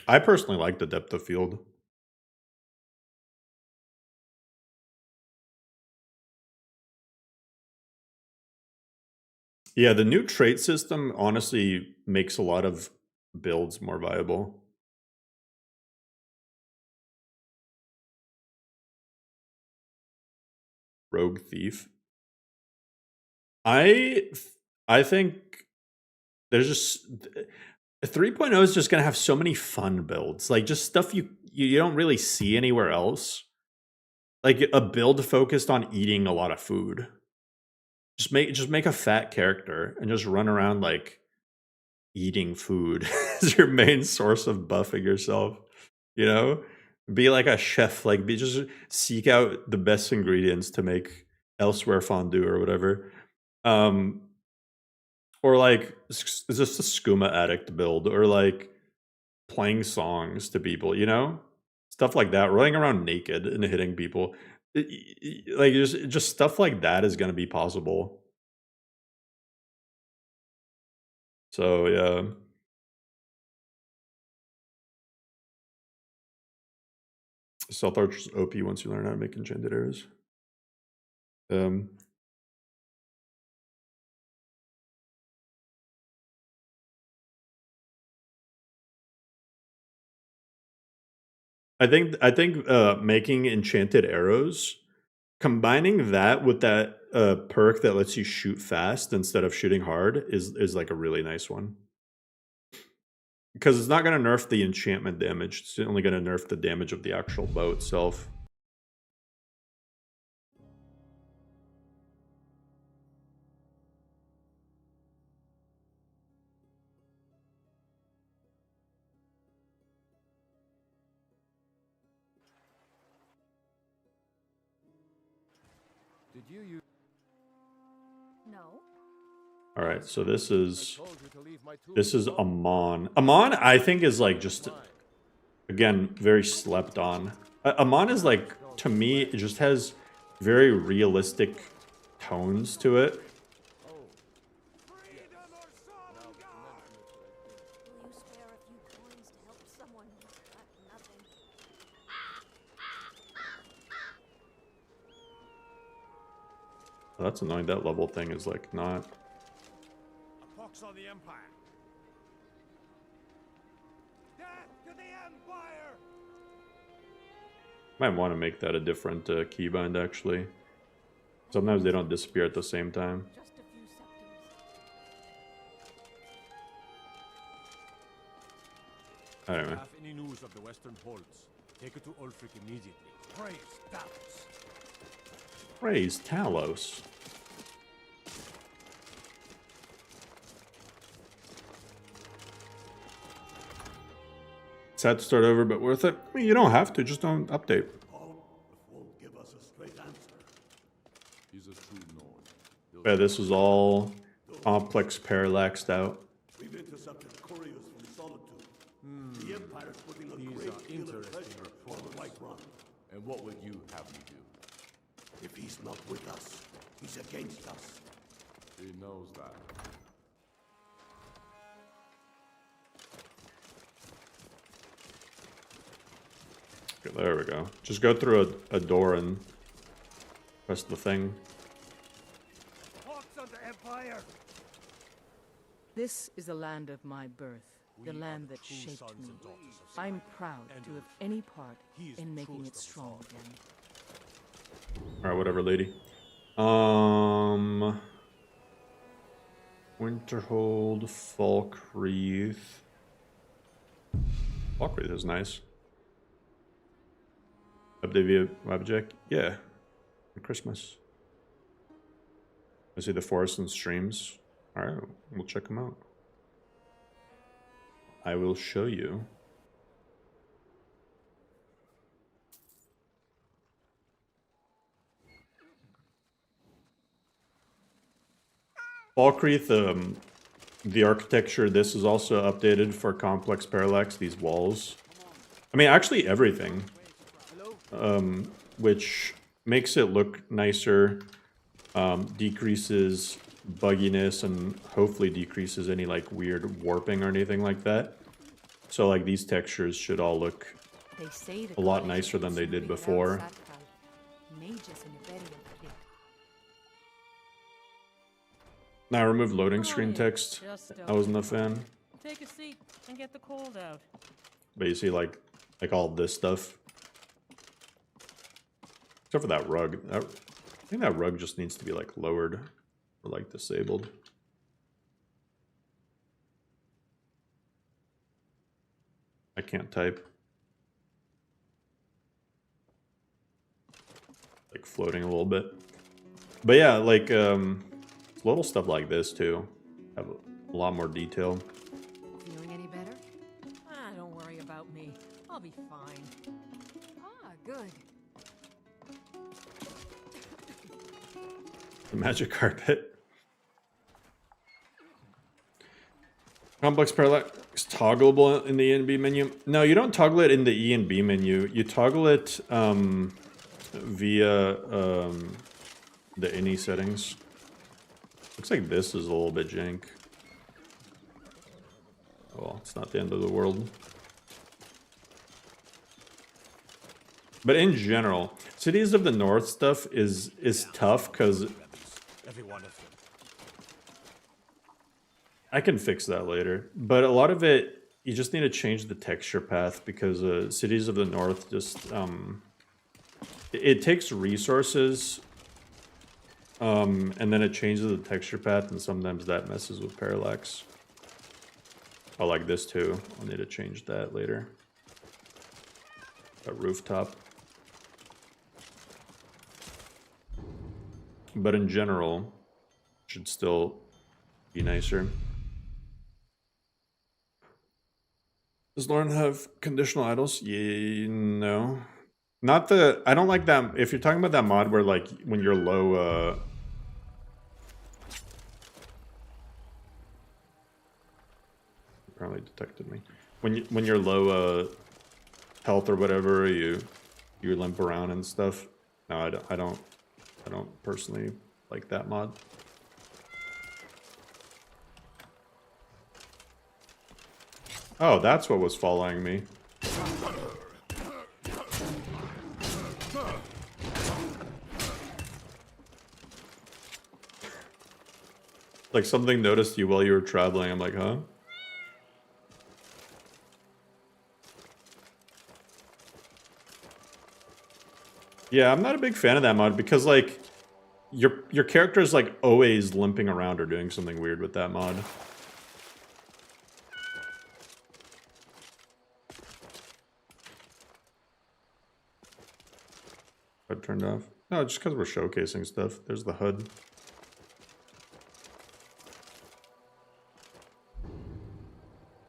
I personally like the depth of field. Yeah, the new trait system honestly makes a lot of builds more viable. Rogue Thief. I think there's just 3.0 is just gonna have so many fun builds, like just stuff you don't really see anywhere else. Like a build focused on eating a lot of food. Just make a fat character and just run around like eating food as your main source of buffing yourself. You know, be like a chef. Like just seek out the best ingredients to make elsewhere fondue or whatever. Or like is this a skooma addict build, or like playing songs to people, you know, stuff like that, running around naked and hitting people. Like just stuff like that is going to be possible. So yeah. Stealth Archer's OP once you learn how to make enchanted arrows. I think making enchanted arrows, combining that with that perk that lets you shoot fast instead of shooting hard is like a really nice one. Because it's not going to nerf the enchantment damage. It's only going to nerf the damage of the actual bow itself. Did you use... No. All right, so this is Amon. Amon, I think, is like just, again, very slept on. Amon is like, to me, it just has very realistic tones to it. That's annoying. That level thing is like not. On the Empire. Death to the Empire. Might want to make that a different keybind actually. Sometimes they don't disappear at the same time. Just a few septums. Anyway. Have any news of the Western Holds? Take it to Ulfric immediately. Praise Talos. Praise Talos. Sad to start over, but worth it. I mean, you don't have to. Just don't update. Won't give us a straight answer. He's a true Nord. Yeah, this is all complex parallaxed out. We've intercepted couriers from Solitude. The Empire's putting a great deal of pressure on the White Run. And what will you have me do? If he's not with us, he's against us. He knows that. Okay, there we go. Just go through a door and press the thing. Hawks on the Empire. This is the land of my birth, the land that shaped me. I'm proud to have any part in making it strong again. Alright, whatever, lady. Winterhold, Falkreath. Falkreath is nice. Update via Webjack? Yeah. For Christmas. I see the forest and streams. Alright, we'll check them out. I will show you. Falkreath, the architecture, this is also updated for complex parallax, these walls. I mean, actually everything. Which makes it look nicer, decreases bugginess, and hopefully decreases any like weird warping or anything like that. So like these textures should all look a lot nicer than they did before. Now remove loading screen text. I wasn't a fan. Take a seat and get the cold out. But you see like all this stuff. Except for that rug. I think that rug just needs to be like lowered or like disabled. I can't type. Like floating a little bit. But yeah, like little stuff like this too. Have a lot more detail. Feeling any better? Ah, don't worry about me. I'll be fine. Ah, good. The magic carpet. Complex parallax toggleable in the E and B menu. No, you don't toggle it in the E and B menu. You toggle it via the ini settings. Looks like this is a little bit jank. Oh, well, it's not the end of the world. But in general, Cities of the North stuff is tough because Every one of them. I can fix that later. But a lot of it, you just need to change the texture path because Cities of the North just it takes resources, and then it changes the texture path, and sometimes that messes with parallax. I like this too. I'll need to change that later. A rooftop. But in general, should still be nicer. Does Lauren have conditional idols? Yeah, no. Not the... I don't like that... If you're talking about that mod where, like, when you're low, apparently detected me. When you're low, health or whatever, you limp around and stuff. No, I don't personally like that mod. Oh, that's what was following me. Like something noticed you while you were traveling. I'm like, huh? Yeah, I'm not a big fan of that mod because like your character is like always limping around or doing something weird with that mod. HUD turned off. No, just because we're showcasing stuff. There's the HUD.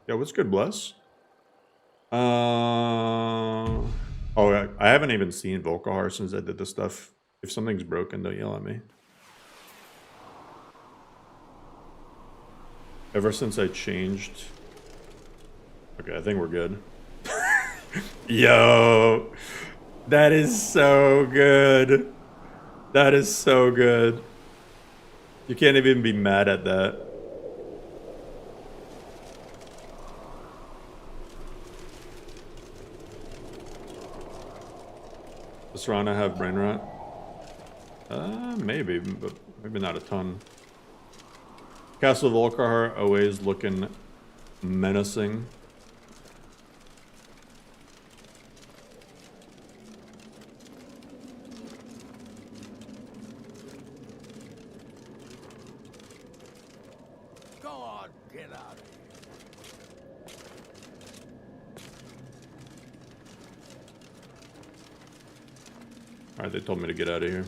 Yeah, what's good, Bless? Oh, I haven't even seen Volkahar since I did this stuff. If something's broken, don't yell at me. Ever since I changed... Okay, I think we're good. Yo! That is so good. That is so good. You can't even be mad at that. Does Rana have brain rot? Maybe, but maybe not a ton. Castle Volkahar always looking menacing. Go on, get out of here. Alright, they told me to get out of here.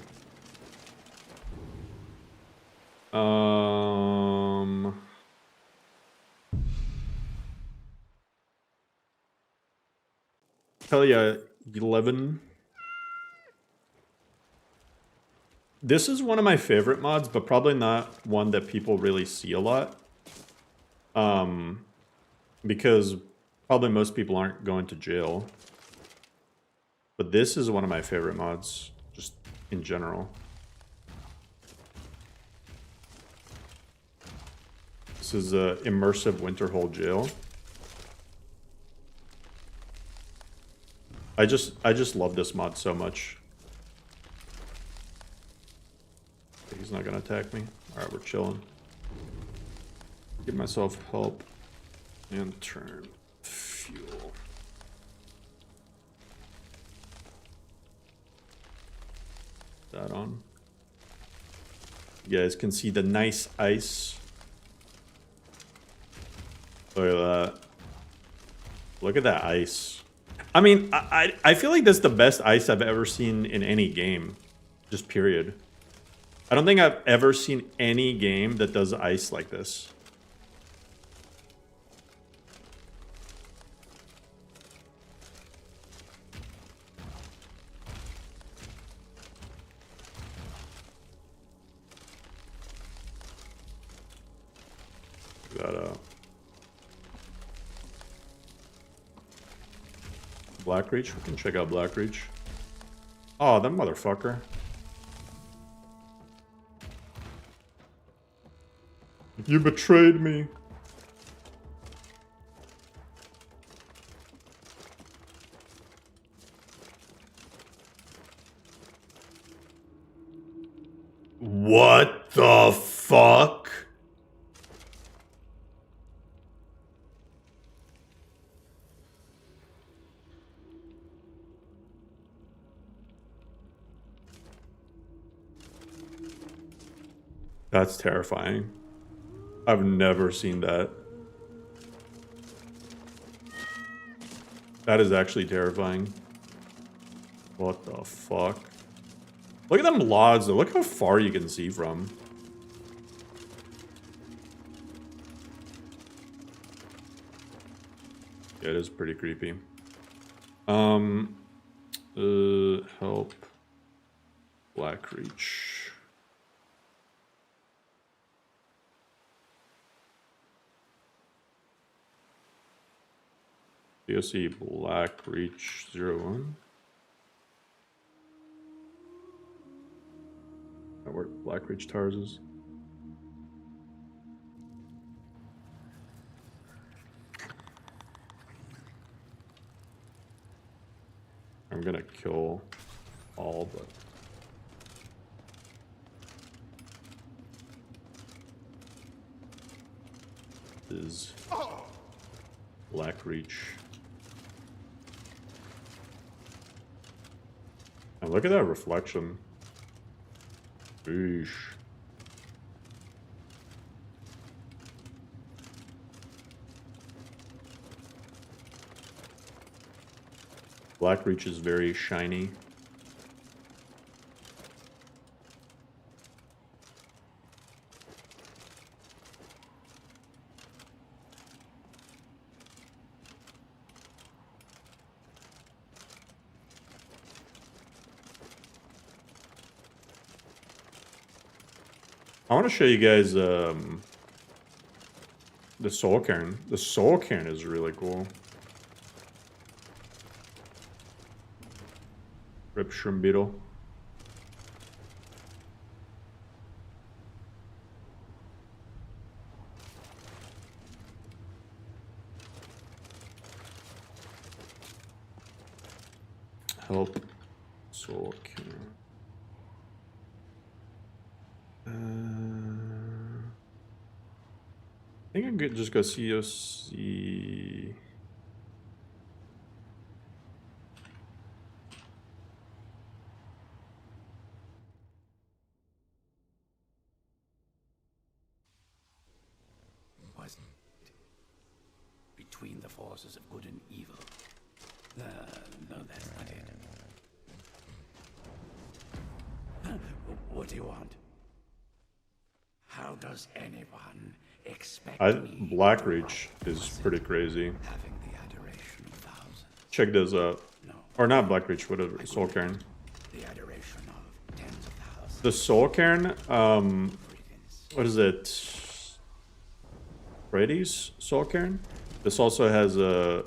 Tell ya, 11. This is one of my favorite mods, but probably not one that people really see a lot. Because probably most people aren't going to jail. But this is one of my favorite mods, just in general. This is a immersive Winterhold jail. I just love this mod so much. He's not gonna attack me. Alright, we're chilling. Give myself help and turn fuel. That on. You guys can see the nice ice. Look at that. Look at that ice. I mean, I feel like that's the best ice I've ever seen in any game. Just period. I don't think I've ever seen any game that does ice like this. Check that out. Blackreach? We can check out Blackreach. Oh, that motherfucker. You betrayed me. What the fuck? That's terrifying. I've never seen that. That is actually terrifying. What the fuck? Look at them logs, though. Look how far you can see from. Yeah, it is pretty creepy. Help. Blackreach. DOC Blackreach 01. That where Blackreach Towers is. I'm gonna kill all, but is Blackreach. And look at that reflection. Eesh. Blackreach is very shiny. I want to show you guys the Soul Cairn. The Soul Cairn is really cool. Rip Shroom Beetle. Help. Soul Cairn. I think I could just go COC. Wasn't between the forces of good and evil. No, that's not it. What do you want? How does anyone expect me? Blackreach is pretty crazy. Having the adoration of thousands. Check this out. No. Or not Blackreach, whatever. Soul Cairn. The adoration of tens of thousands. The Soul Cairn, what is it? Brady's Soul Cairn? This also has a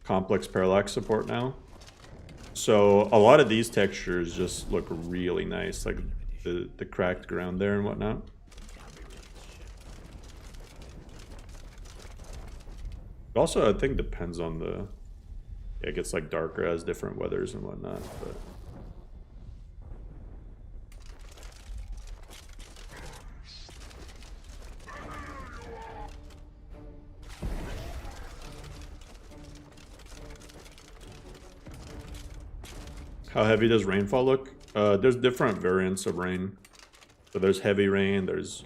complex parallax support now. So a lot of these textures just look really nice, like the cracked ground there and whatnot. It also, I think, depends on the... Yeah, it gets like darker as different weathers and whatnot, but... How heavy does rainfall look? There's different variants of rain. So there's heavy rain, there's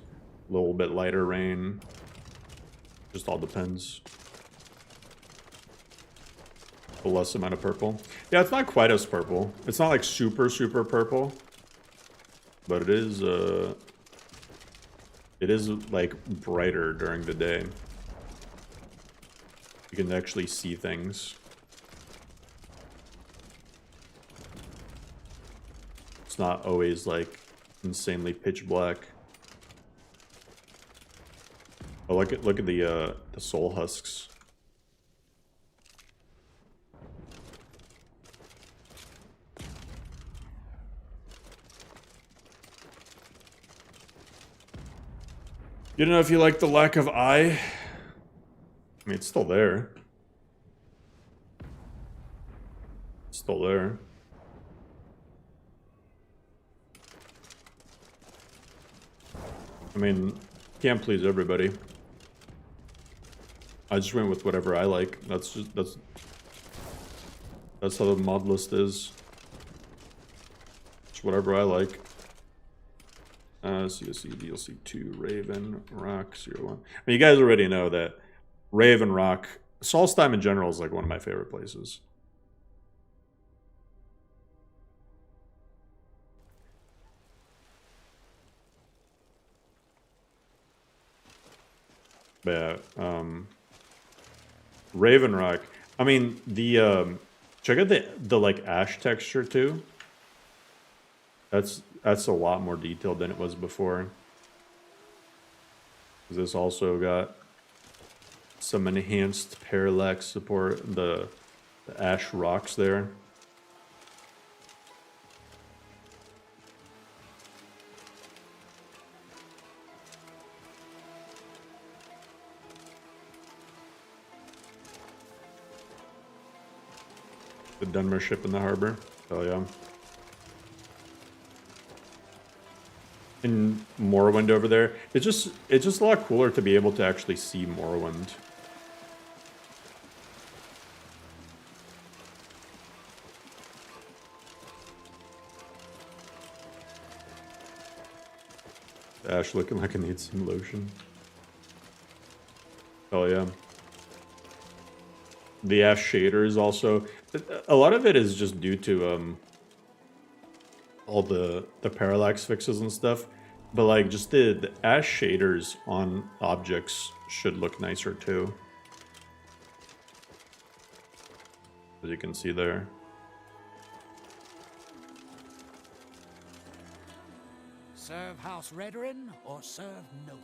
a little bit lighter rain. Just all depends. A less amount of purple. Yeah, it's not quite as purple. It's not like super, super purple. But it is like brighter during the day. You can actually see things. It's not always like insanely pitch black. Oh, look at the soul husks. You don't know if you like the lack of eye? I mean, it's still there. It's still there. I mean, can't please everybody. I just went with whatever I like. That's how the mod list is. It's whatever I like. CSC DLC 2, Raven, Rock, 01. I mean, you guys already know that Raven, Rock, Solstheim in general is like one of my favorite places. But yeah, Raven Rock. I mean, the check out the like ash texture too. That's a lot more detailed than it was before. This also got some enhanced parallax support. The ash rocks there. The Dunmer ship in the harbor. Hell yeah. And Morrowind over there. It's just a lot cooler to be able to actually see Morrowind. Ash looking like it needs some lotion. Hell yeah. The ash shaders also, a lot of it is just due to all the parallax fixes and stuff, but like just the ash shaders on objects should look nicer too, as you can see there. Serve House Lorerim or serve no one.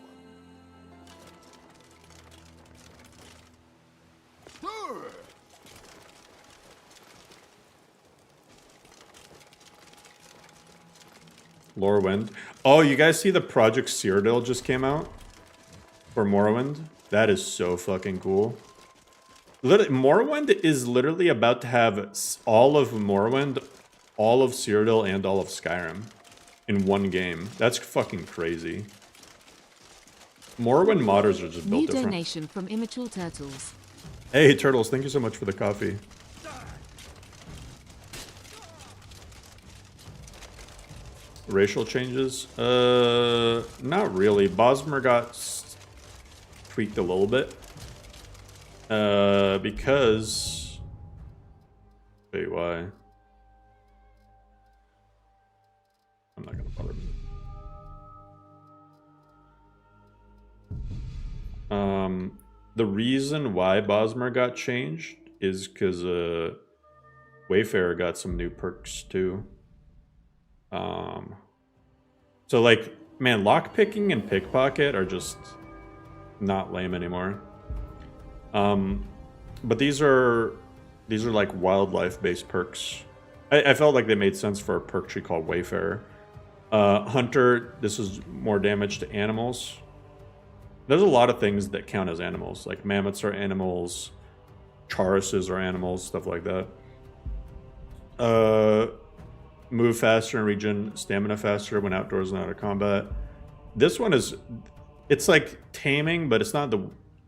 Lorewind. Oh, you guys see the Project Cyrodiil just came out for Morrowind? That is so fucking cool. Morrowind is literally about to have all of Morrowind, all of Cyrodiil, and all of Skyrim in one game. That's fucking crazy. Morrowind modders are just built different. New donation from Immature Turtles. Hey, Turtles, thank you so much for the coffee. Racial changes? Not really. Bosmer got tweaked a little bit. Because... I'll tell you why. I'm not gonna bother. The reason why Bosmer got changed is because Wayfarer got some new perks too. So like, man, lockpicking and pickpocket are just not lame anymore. But these are like wildlife-based perks. I felt like they made sense for a perk tree called Wayfarer. Hunter, this is more damage to animals. There's a lot of things that count as animals, like mammoths are animals, charuses are animals, stuff like that. Move faster and regen stamina faster when outdoors and out of combat. This one is, it's like taming, but it's not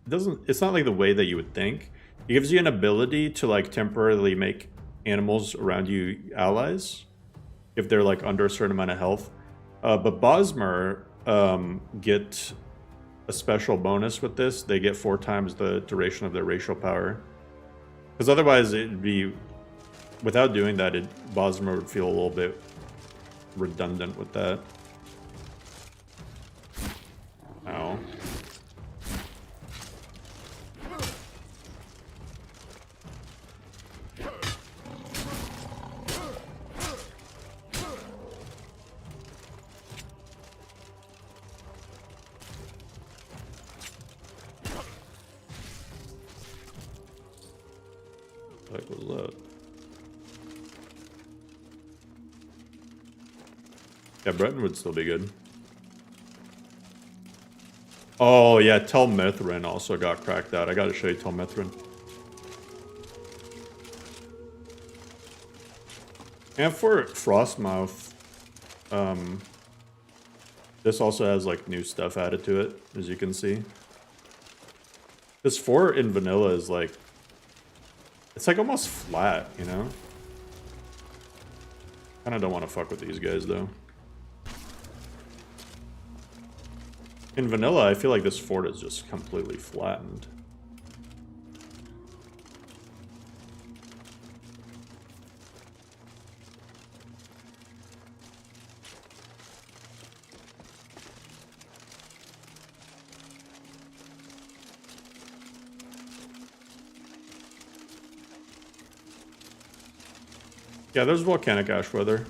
it's not like the way that you would think. It gives you an ability to like temporarily make animals around you allies if they're like under a certain amount of health. But Bosmer get a special bonus with this. They get 4 times the duration of their racial power. Because otherwise it'd be, without doing that, Bosmer would feel a little bit redundant with that. Ow. What was that? Yeah, Breton would still be good. Oh yeah, Tel Mithrin also got cracked out. I gotta show you Tel Mithrin. And for Frostmouth, This also has like new stuff added to it, as you can see. This fort in vanilla is like, it's like almost flat, you know? Kinda don't want to fuck with these guys though. In vanilla, I feel like this fort is just completely flattened. Yeah, there's volcanic ash weather.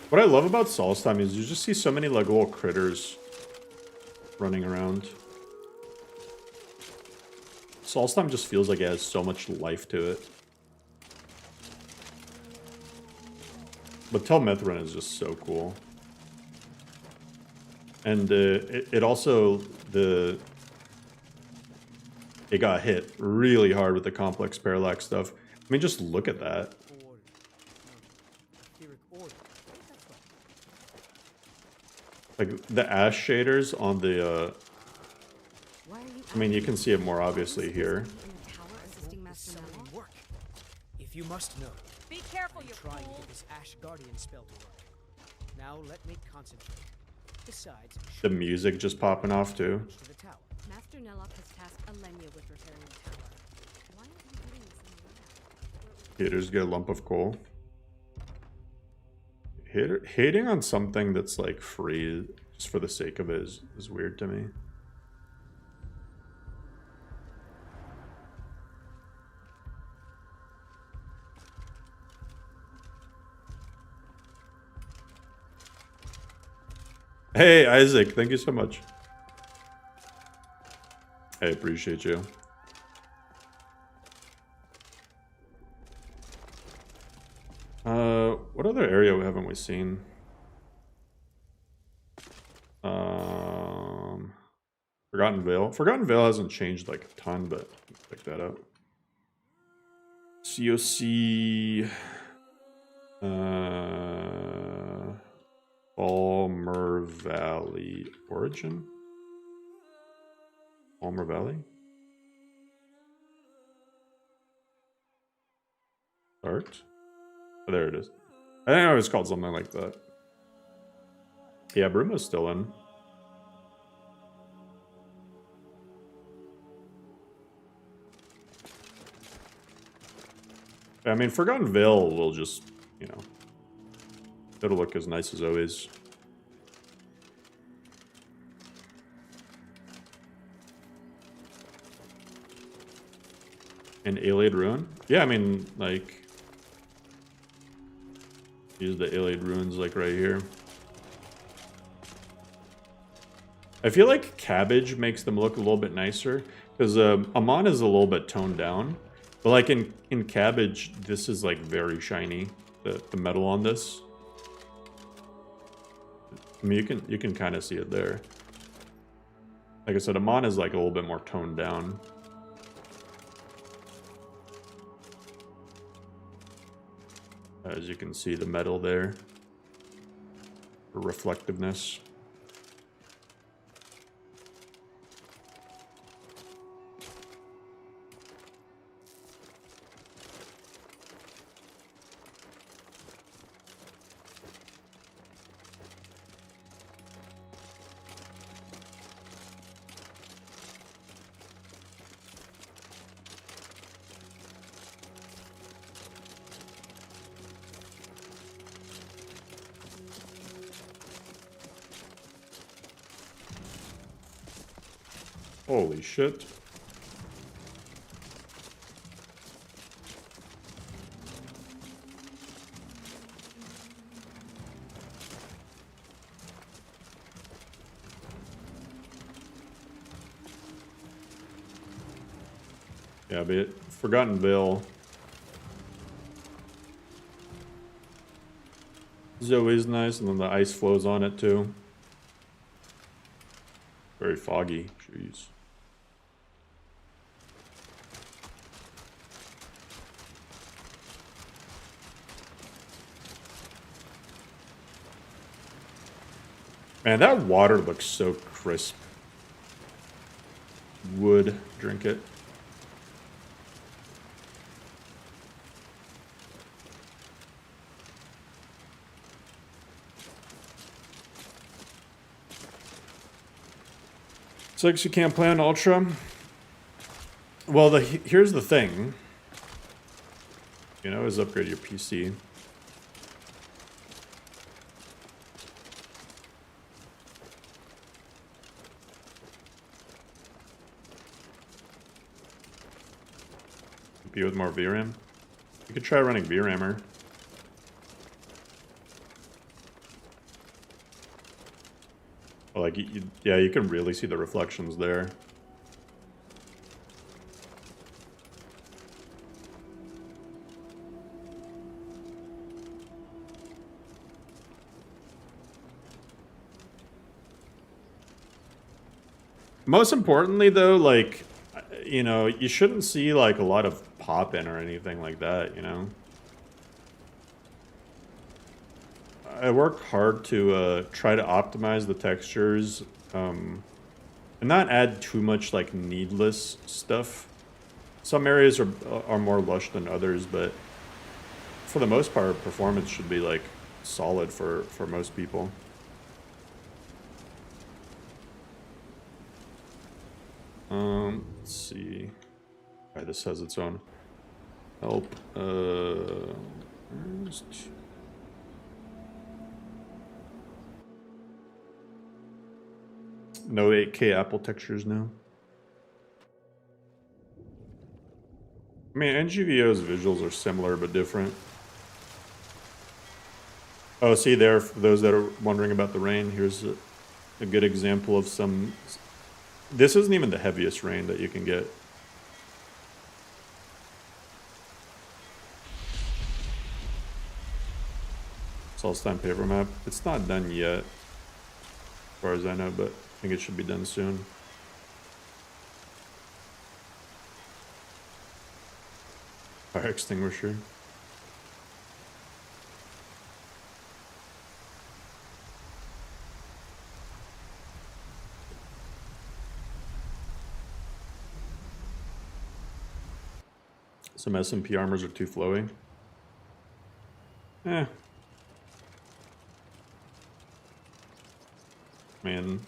What I love about Solstheim is you just see so many like little critters running around. Solstheim just feels like it has so much life to it. But Tel Mithrin is just so cool. And it also, it got hit really hard with the complex parallax stuff. I mean, just look at that. Like, the ash shaders on the, I mean, you can see it more obviously here. If you must know. Be careful, you trying to fool. get this Ash Guardian spell to work. Now let me concentrate. Besides, The music just popping off too. to the tower. Master Nelok has tasked Alenia with repairing the tower. Why aren't you doing this in the lab? Haters get a lump of coal. Hating on something that's like free just for the sake of it is weird to me. Hey, Isaac, thank you so much. I appreciate you. What other area haven't we seen? Forgotten Vale. Forgotten Vale hasn't changed like a ton, but pick that out. COC. Palmer Valley origin? Palmer Valley? Start? Oh, there it is. I think it was called something like that. Yeah, Bruma's still in. I mean, Forgotten Vale will just, you know, it'll look as nice as always. An Allied Ruin? Yeah, I mean, like, use the Allied Ruins, like, right here. I feel like Cabbage makes them look a little bit nicer, because Amon is a little bit toned down. But, like, in Cabbage, this is, like, very shiny, the metal on this. I mean, you can kind of see it there. Like I said, Amon is, like, a little bit more toned down. As you can see, the metal there. For reflectiveness. Holy shit. Yeah, but Forgotten Vale is always nice, and then the ice flows on it too. Very foggy. Jeez. Man, that water looks so crisp. Would drink it. Six, you can't play on Ultra. Well, here's the thing. You know, is upgrade your PC. Be with more VRAM. You could try running VRAMer. Like, yeah, you can really see the reflections there. Most importantly, though, like, you know, you shouldn't see, like, a lot of pop-in or anything like that, you know? I work hard to try to optimize the textures and not add too much, like, needless stuff. Some areas are more lush than others, but for the most part, performance should be, like, solid for most people. Let's see. Alright, this has its own help. No 8K Apple textures now. I mean, NGVO's visuals are similar but different. Oh, see there, for those that are wondering about the rain, here's a good example of some... This isn't even the heaviest rain that you can get. Solstheim paper map. It's not done yet, as far as I know, but I think it should be done soon. Fire extinguisher. Some SMP armors are too flowy. Eh. Man,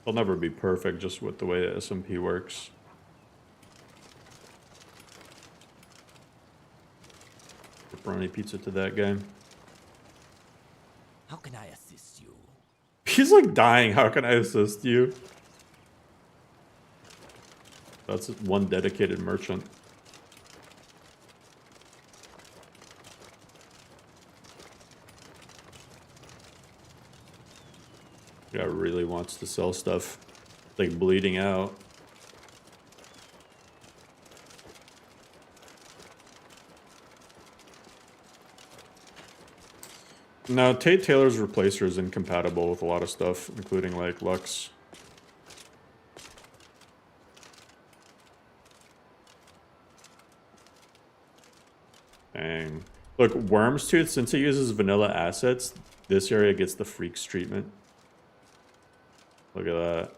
they'll never be perfect just with the way SMP works. Pepperoni pizza to that guy. How can I assist you? He's like dying. How can I assist you? That's one dedicated merchant. Guy really wants to sell stuff. Like bleeding out. No, Tate Taylor's replacer is incompatible with a lot of stuff, including like Lux. Dang. Look, Worm's Tooth, since it uses vanilla assets, this area gets the Freaks treatment. Look at that.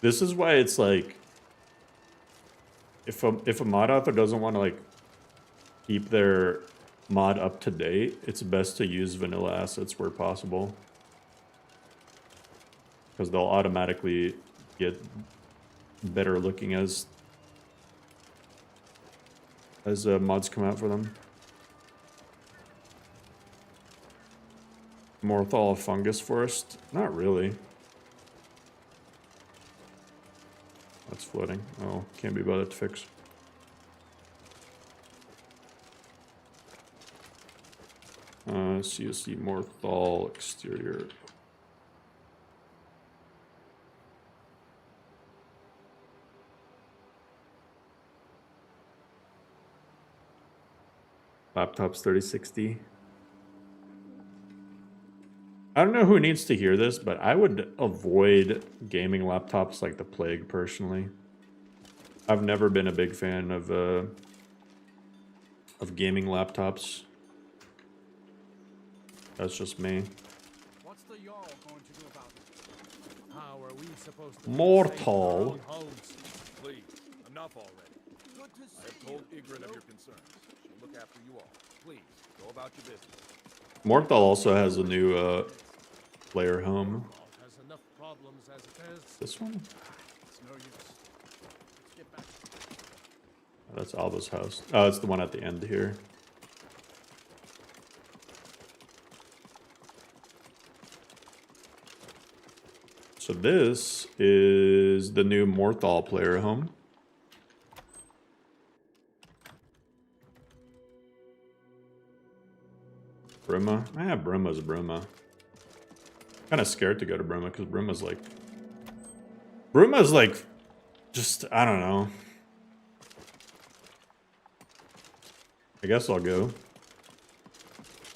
This is why it's like, if a mod author doesn't want to like keep their mod up to date, it's best to use vanilla assets where possible, because they'll automatically get better looking as mods come out for them. Morthal fungus forest? Not really. That's floating. Oh, can't be bothered to fix. CSC Morthal exterior. Laptops 3060. I don't know who needs to hear this, but I would avoid gaming laptops like the plague, personally. I've never been a big fan of gaming laptops. That's just me. What's the Jarl going to do about it? How are we supposed to Mortal. Please, enough already. I have told Ygritte of your concerns. She'll look after you all. Please, go about your business. Mortal also has a new player home. Has enough problems as it is. This one? It's no use. Let's get back. Oh, that's Alba's house. Oh, it's the one at the end here. So this is the new Morthal player home. Bruma? Yeah, Bruma's Bruma. Kind of scared to go to Bruma because Bruma's like, just, I don't know. I guess I'll go.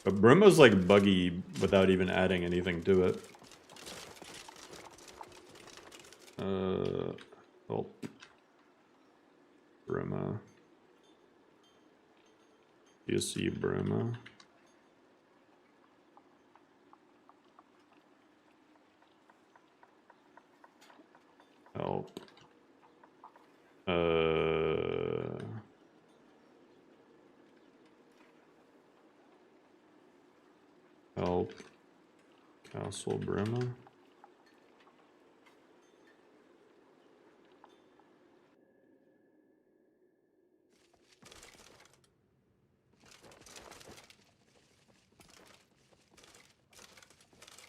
But Bruma's like buggy without even adding anything to it. Oh. Bruma. You see Bruma. Help. Help. Castle Bruma.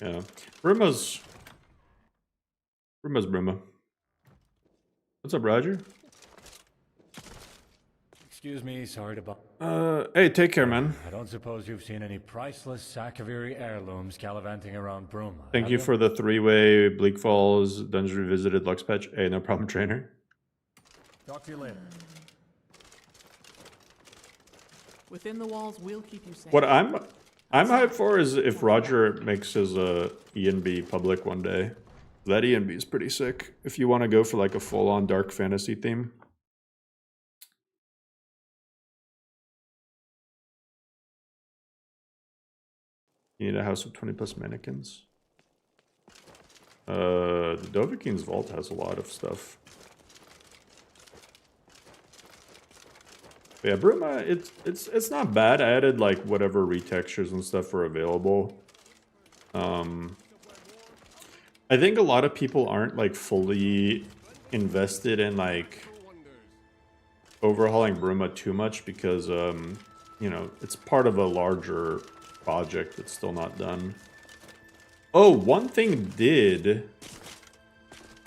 Yeah. Bruma's Bruma. What's up, Roger? Excuse me, sorry to bother. Hey, take care, man. I don't suppose you've seen any priceless Sakaviri heirlooms gallivanting around Bruma. Thank have you for the 3-way Bleak Falls Dungeon Revisited Lux patch. Hey, no problem, trainer. Talk to you later. Within the walls, we'll keep you safe. What I'm hyped for is if Roger makes his ENB public one day. That ENB is pretty sick. If you want to go for like a full-on dark fantasy theme. You need a house of 20+ mannequins. The Dovahkiin's Vault has a lot of stuff. But yeah, Bruma, it's not bad. I added like whatever retextures and stuff are available. I think a lot of people aren't like fully invested in like overhauling Bruma too much because you know, it's part of a larger project that's still not done. Oh, one thing did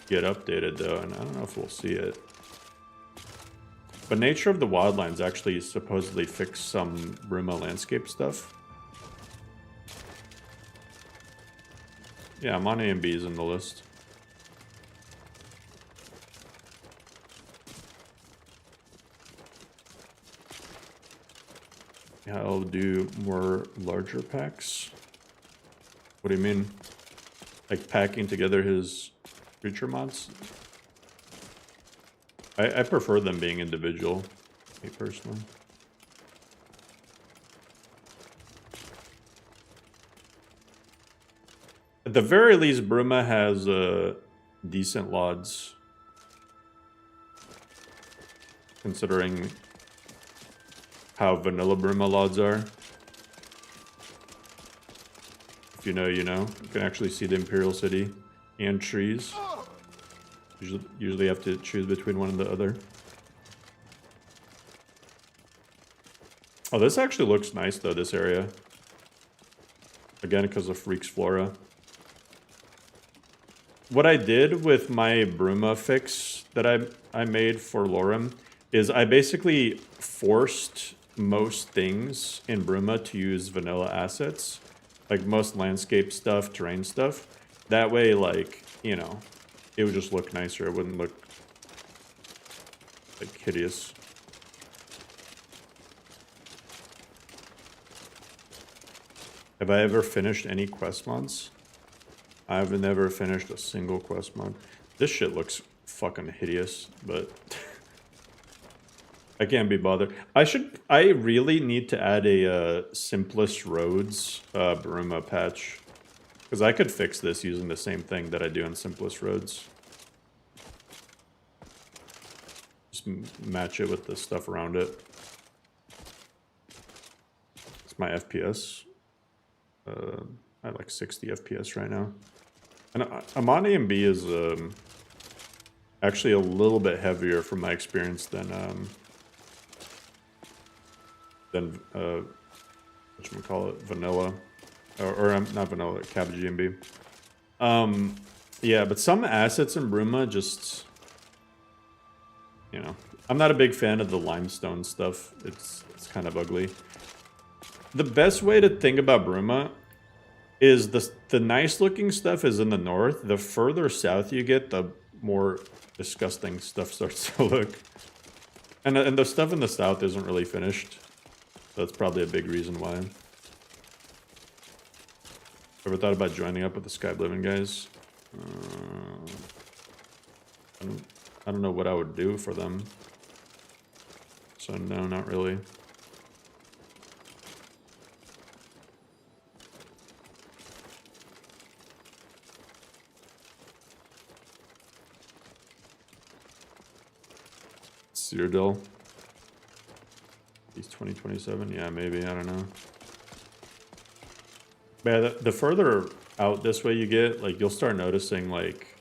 get updated though, and I don't know if we'll see it. But Nature of the Wildlands actually supposedly fixed some Bruma landscape stuff. Yeah, I'm on A and B's in the list. Yeah, I'll do more larger packs. What do you mean? Like packing together his creature mods? I prefer them being individual, me personally. At the very least, Bruma has decent LODs. Considering how vanilla Bruma LODs are. If you know, you know. You can actually see the Imperial City and trees. Usually have to choose between one and the other. Oh, this actually looks nice though, this area. Again, because of Freaks Flora. What I did with my Bruma fix that I made for Lorerim is I basically forced most things in Bruma to use vanilla assets. Like most landscape stuff, terrain stuff. That way, like, you know, it would just look nicer. It wouldn't look like hideous. Have I ever finished any quest mods? I've never finished a single quest mod. This shit looks fucking hideous, but I can't be bothered. I really need to add a simplest roads Bruma patch, because I could fix this using the same thing that I do in simplest roads. Just match it with the stuff around it. It's my FPS. I have like 60 FPS right now. And Amon AMB is actually a little bit heavier from my experience than whatchamacallit, vanilla. Or not vanilla, Cabbage GMB. Yeah, but some assets in Bruma just, you know, I'm not a big fan of the limestone stuff. It's kind of ugly. The best way to think about Bruma is the nice looking stuff is in the north. The further south you get, the more disgusting stuff starts to look. And the stuff in the south isn't really finished. So that's probably a big reason why. Ever thought about joining up with the Skybliving guys? I don't know what I would do for them. So no, not really. Citadel. He's 2027? Yeah, maybe. I don't know. But yeah, the further out this way you get, like, you'll start noticing, like,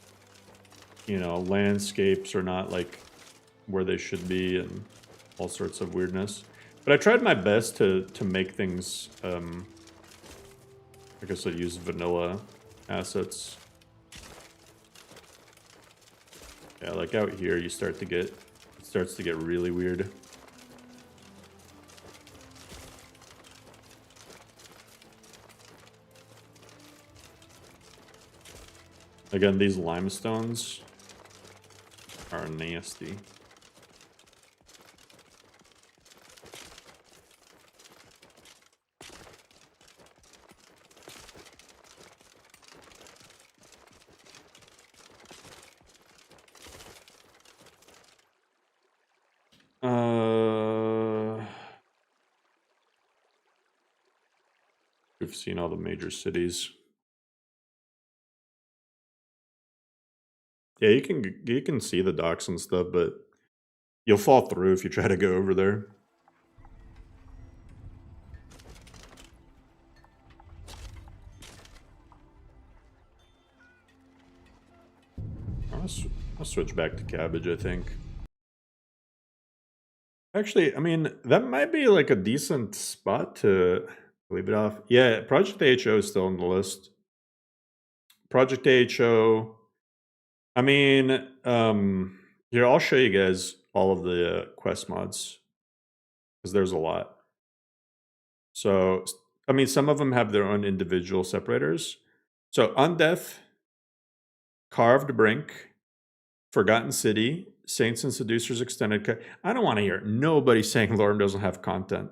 you know, landscapes are not, like, where they should be and all sorts of weirdness. But I tried my best to make things, I guess I use vanilla assets. Yeah, like out here you start to get, it starts to get really weird. Again, these limestones are nasty. We've seen all the major cities. Yeah, you can see the docks and stuff, but you'll fall through if you try to go over there. I'll switch back to Cabbage, I think. Actually, I mean, that might be like a decent spot to leave it off. Yeah, Project AHO is still on the list. Project AHO. I mean, here, I'll show you guys all of the quest mods, because there's a lot. So, I mean, some of them have their own individual separators. So, Undeath, Carved Brink, Forgotten City, Saints and Seducers Extended Cut. I don't want to hear nobody saying Lorerim doesn't have content.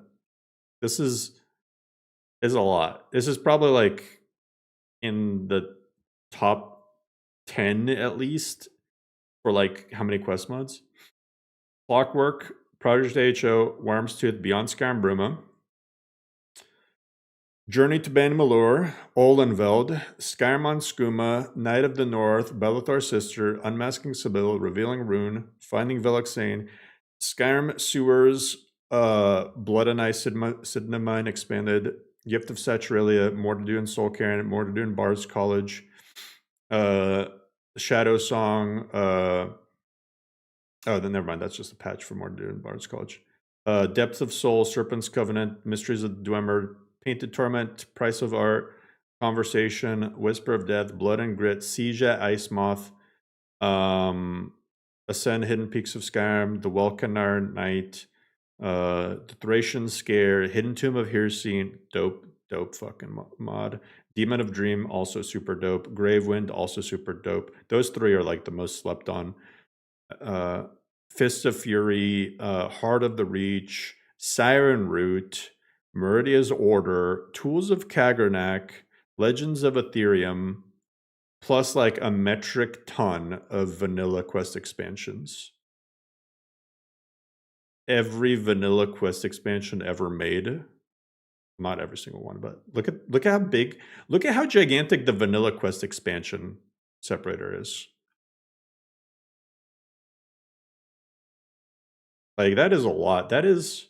This is a lot. This is probably like in the top 10 at least for like how many quest mods. Clockwork, Project HO, Worm's Tooth, Beyond Skyrim Bruma, Journey to Ban Malur, Olenveld, Skyrim on Skooma, Night of the North, Bellathor's Sister, Unmasking Sibyl, Revealing Rune, Finding Veluxane, Skyrim Sewers, Blood and Ice Sidnamine Expanded, Gift of Saturnalia, more to do in Soul Cairn, more to do in Bard's College, Shadow Song, oh, then never mind, that's just a patch for more to do in Bard's College. Depth of Soul, Serpent's Covenant, Mysteries of the Dwemer, Painted Torment, Price of Art, Conversation, Whisper of Death, Blood and Grit, Siege at Ice Moth, Ascend Hidden Peaks of Skyrim, The Welkanar Knight, The Thracian Scare, Hidden Tomb of Hirsine, dope fucking mod. Demon of Dream, also super dope. Gravewind, also super dope. Those three are like the most slept on. Fist of Fury, Heart of the Reach, Siren Root, Meridia's Order, Tools of Kagrenac, Legends of Ethereum, plus like a metric ton of vanilla quest expansions. Every vanilla quest expansion ever made. Not every single one, but look at how big, look at how gigantic the vanilla quest expansion separator is. Like that is a lot. That is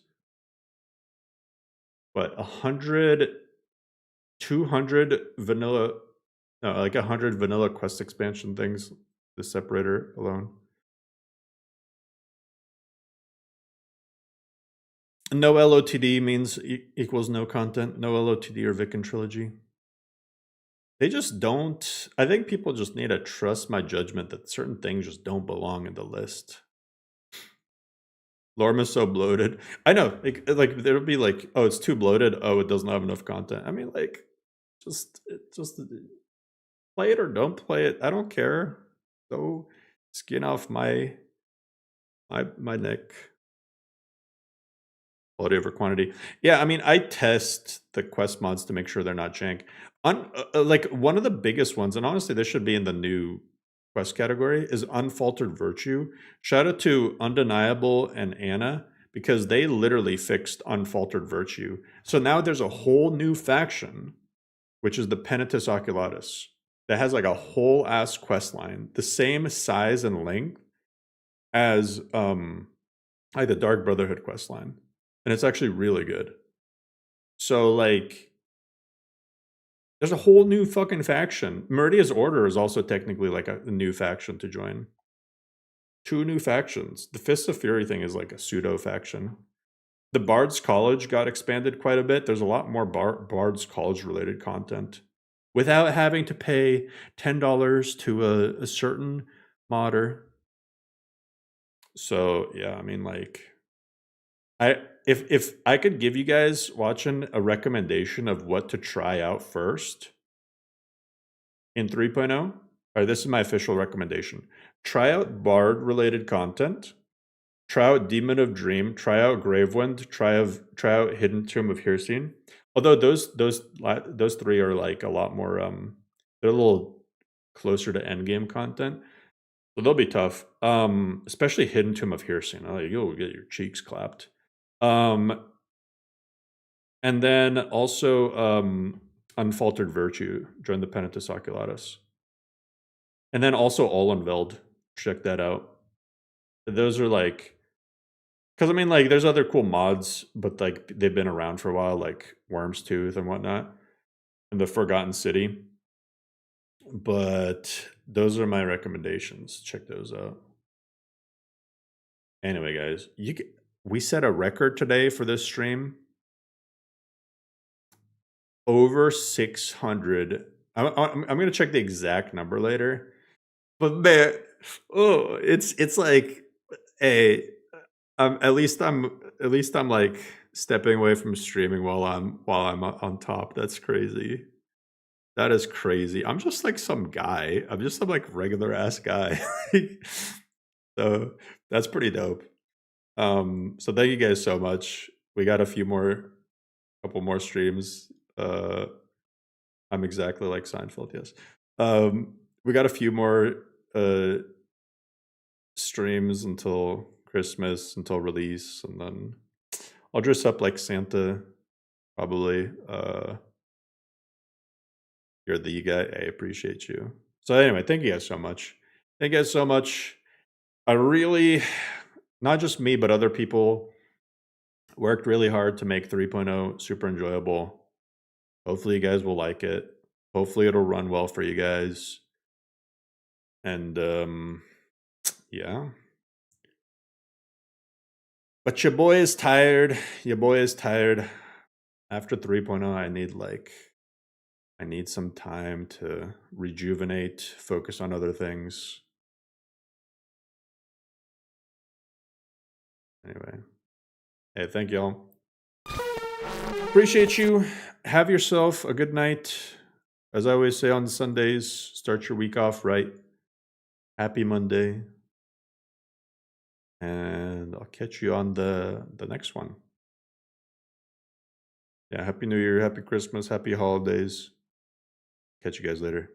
what 100, 200 vanilla, no, like 100 vanilla quest expansion things. The separator alone. No LOTD means equals no content. No LOTD or Vicken Trilogy. They just don't. I think people just need to trust my judgment that certain things just don't belong in the list. Lorma's so bloated. I know. Like there'll be like, oh, it's too bloated. Oh, it doesn't have enough content. I mean, like, just play it or don't play it. I don't care. Go skin off my neck. Quality over quantity. Yeah, I mean, I test the quest mods to make sure they're not jank. Like one of the biggest ones, and honestly, this should be in the new quest category, is Unfaltered Virtue. Shout out to Undeniable and Anna, because they literally fixed Unfaltered Virtue. So now there's a whole new faction, which is the Penitus Oculatus, that has like a whole ass quest line, the same size and length as like the Dark Brotherhood quest line. And it's actually really good. So like there's a whole new fucking faction. Meridia's Order is also technically like a new faction to join. 2 new factions. The Fists of Fury thing is like a pseudo faction. The Bard's College got expanded quite a bit. There's a lot more Bard's College related content without having to pay $10 to a certain modder. So yeah, I mean, like, if I could give you guys watching a recommendation of what to try out first in 3.0, all right, this is my official recommendation. Try out Bard related content. Try out Demon of Dream. Try out Gravewind. Try out Hidden Tomb of Hircine. Although those 3 are like a lot more they're a little closer to endgame content. So they'll be tough. Especially Hidden Tomb of Hircine. Oh, you'll get your cheeks clapped. And then also Unfaltered Virtue. Join the Penitus Oculatus. And then also All Unveiled. Check that out. Those are like, because I mean, like, there's other cool mods, but like they've been around for a while, like Worm's Tooth and whatnot, and the Forgotten City. But those are my recommendations. Check those out. Anyway, guys, we set a record today for this stream. Over 600. I'm gonna check the exact number later, but man, oh, it's like, hey, at least I'm like stepping away from streaming while I'm on top. That's crazy. That is crazy. I'm just like some guy. I'm just some like regular ass guy. So that's pretty dope. So thank you guys so much. We got a couple more streams. I'm exactly like Seinfeld, yes. We got a few more streams until Christmas, until release, and then I'll dress up like Santa, probably. You're the guy. I appreciate you. So anyway, thank you guys so much. Thank you guys so much. I really, not just me, but other people worked really hard to make 3.0 super enjoyable. Hopefully you guys will like it. Hopefully it'll run well for you guys. And yeah. But your boy is tired. Your boy is tired. After 3.0, I need some time to rejuvenate, focus on other things. Anyway. Hey, thank y'all. Appreciate you. Have yourself a good night. As I always say on Sundays, start your week off right. Happy Monday. And I'll catch you on the next one. Yeah, Happy New Year, Happy Christmas, Happy Holidays. Catch you guys later.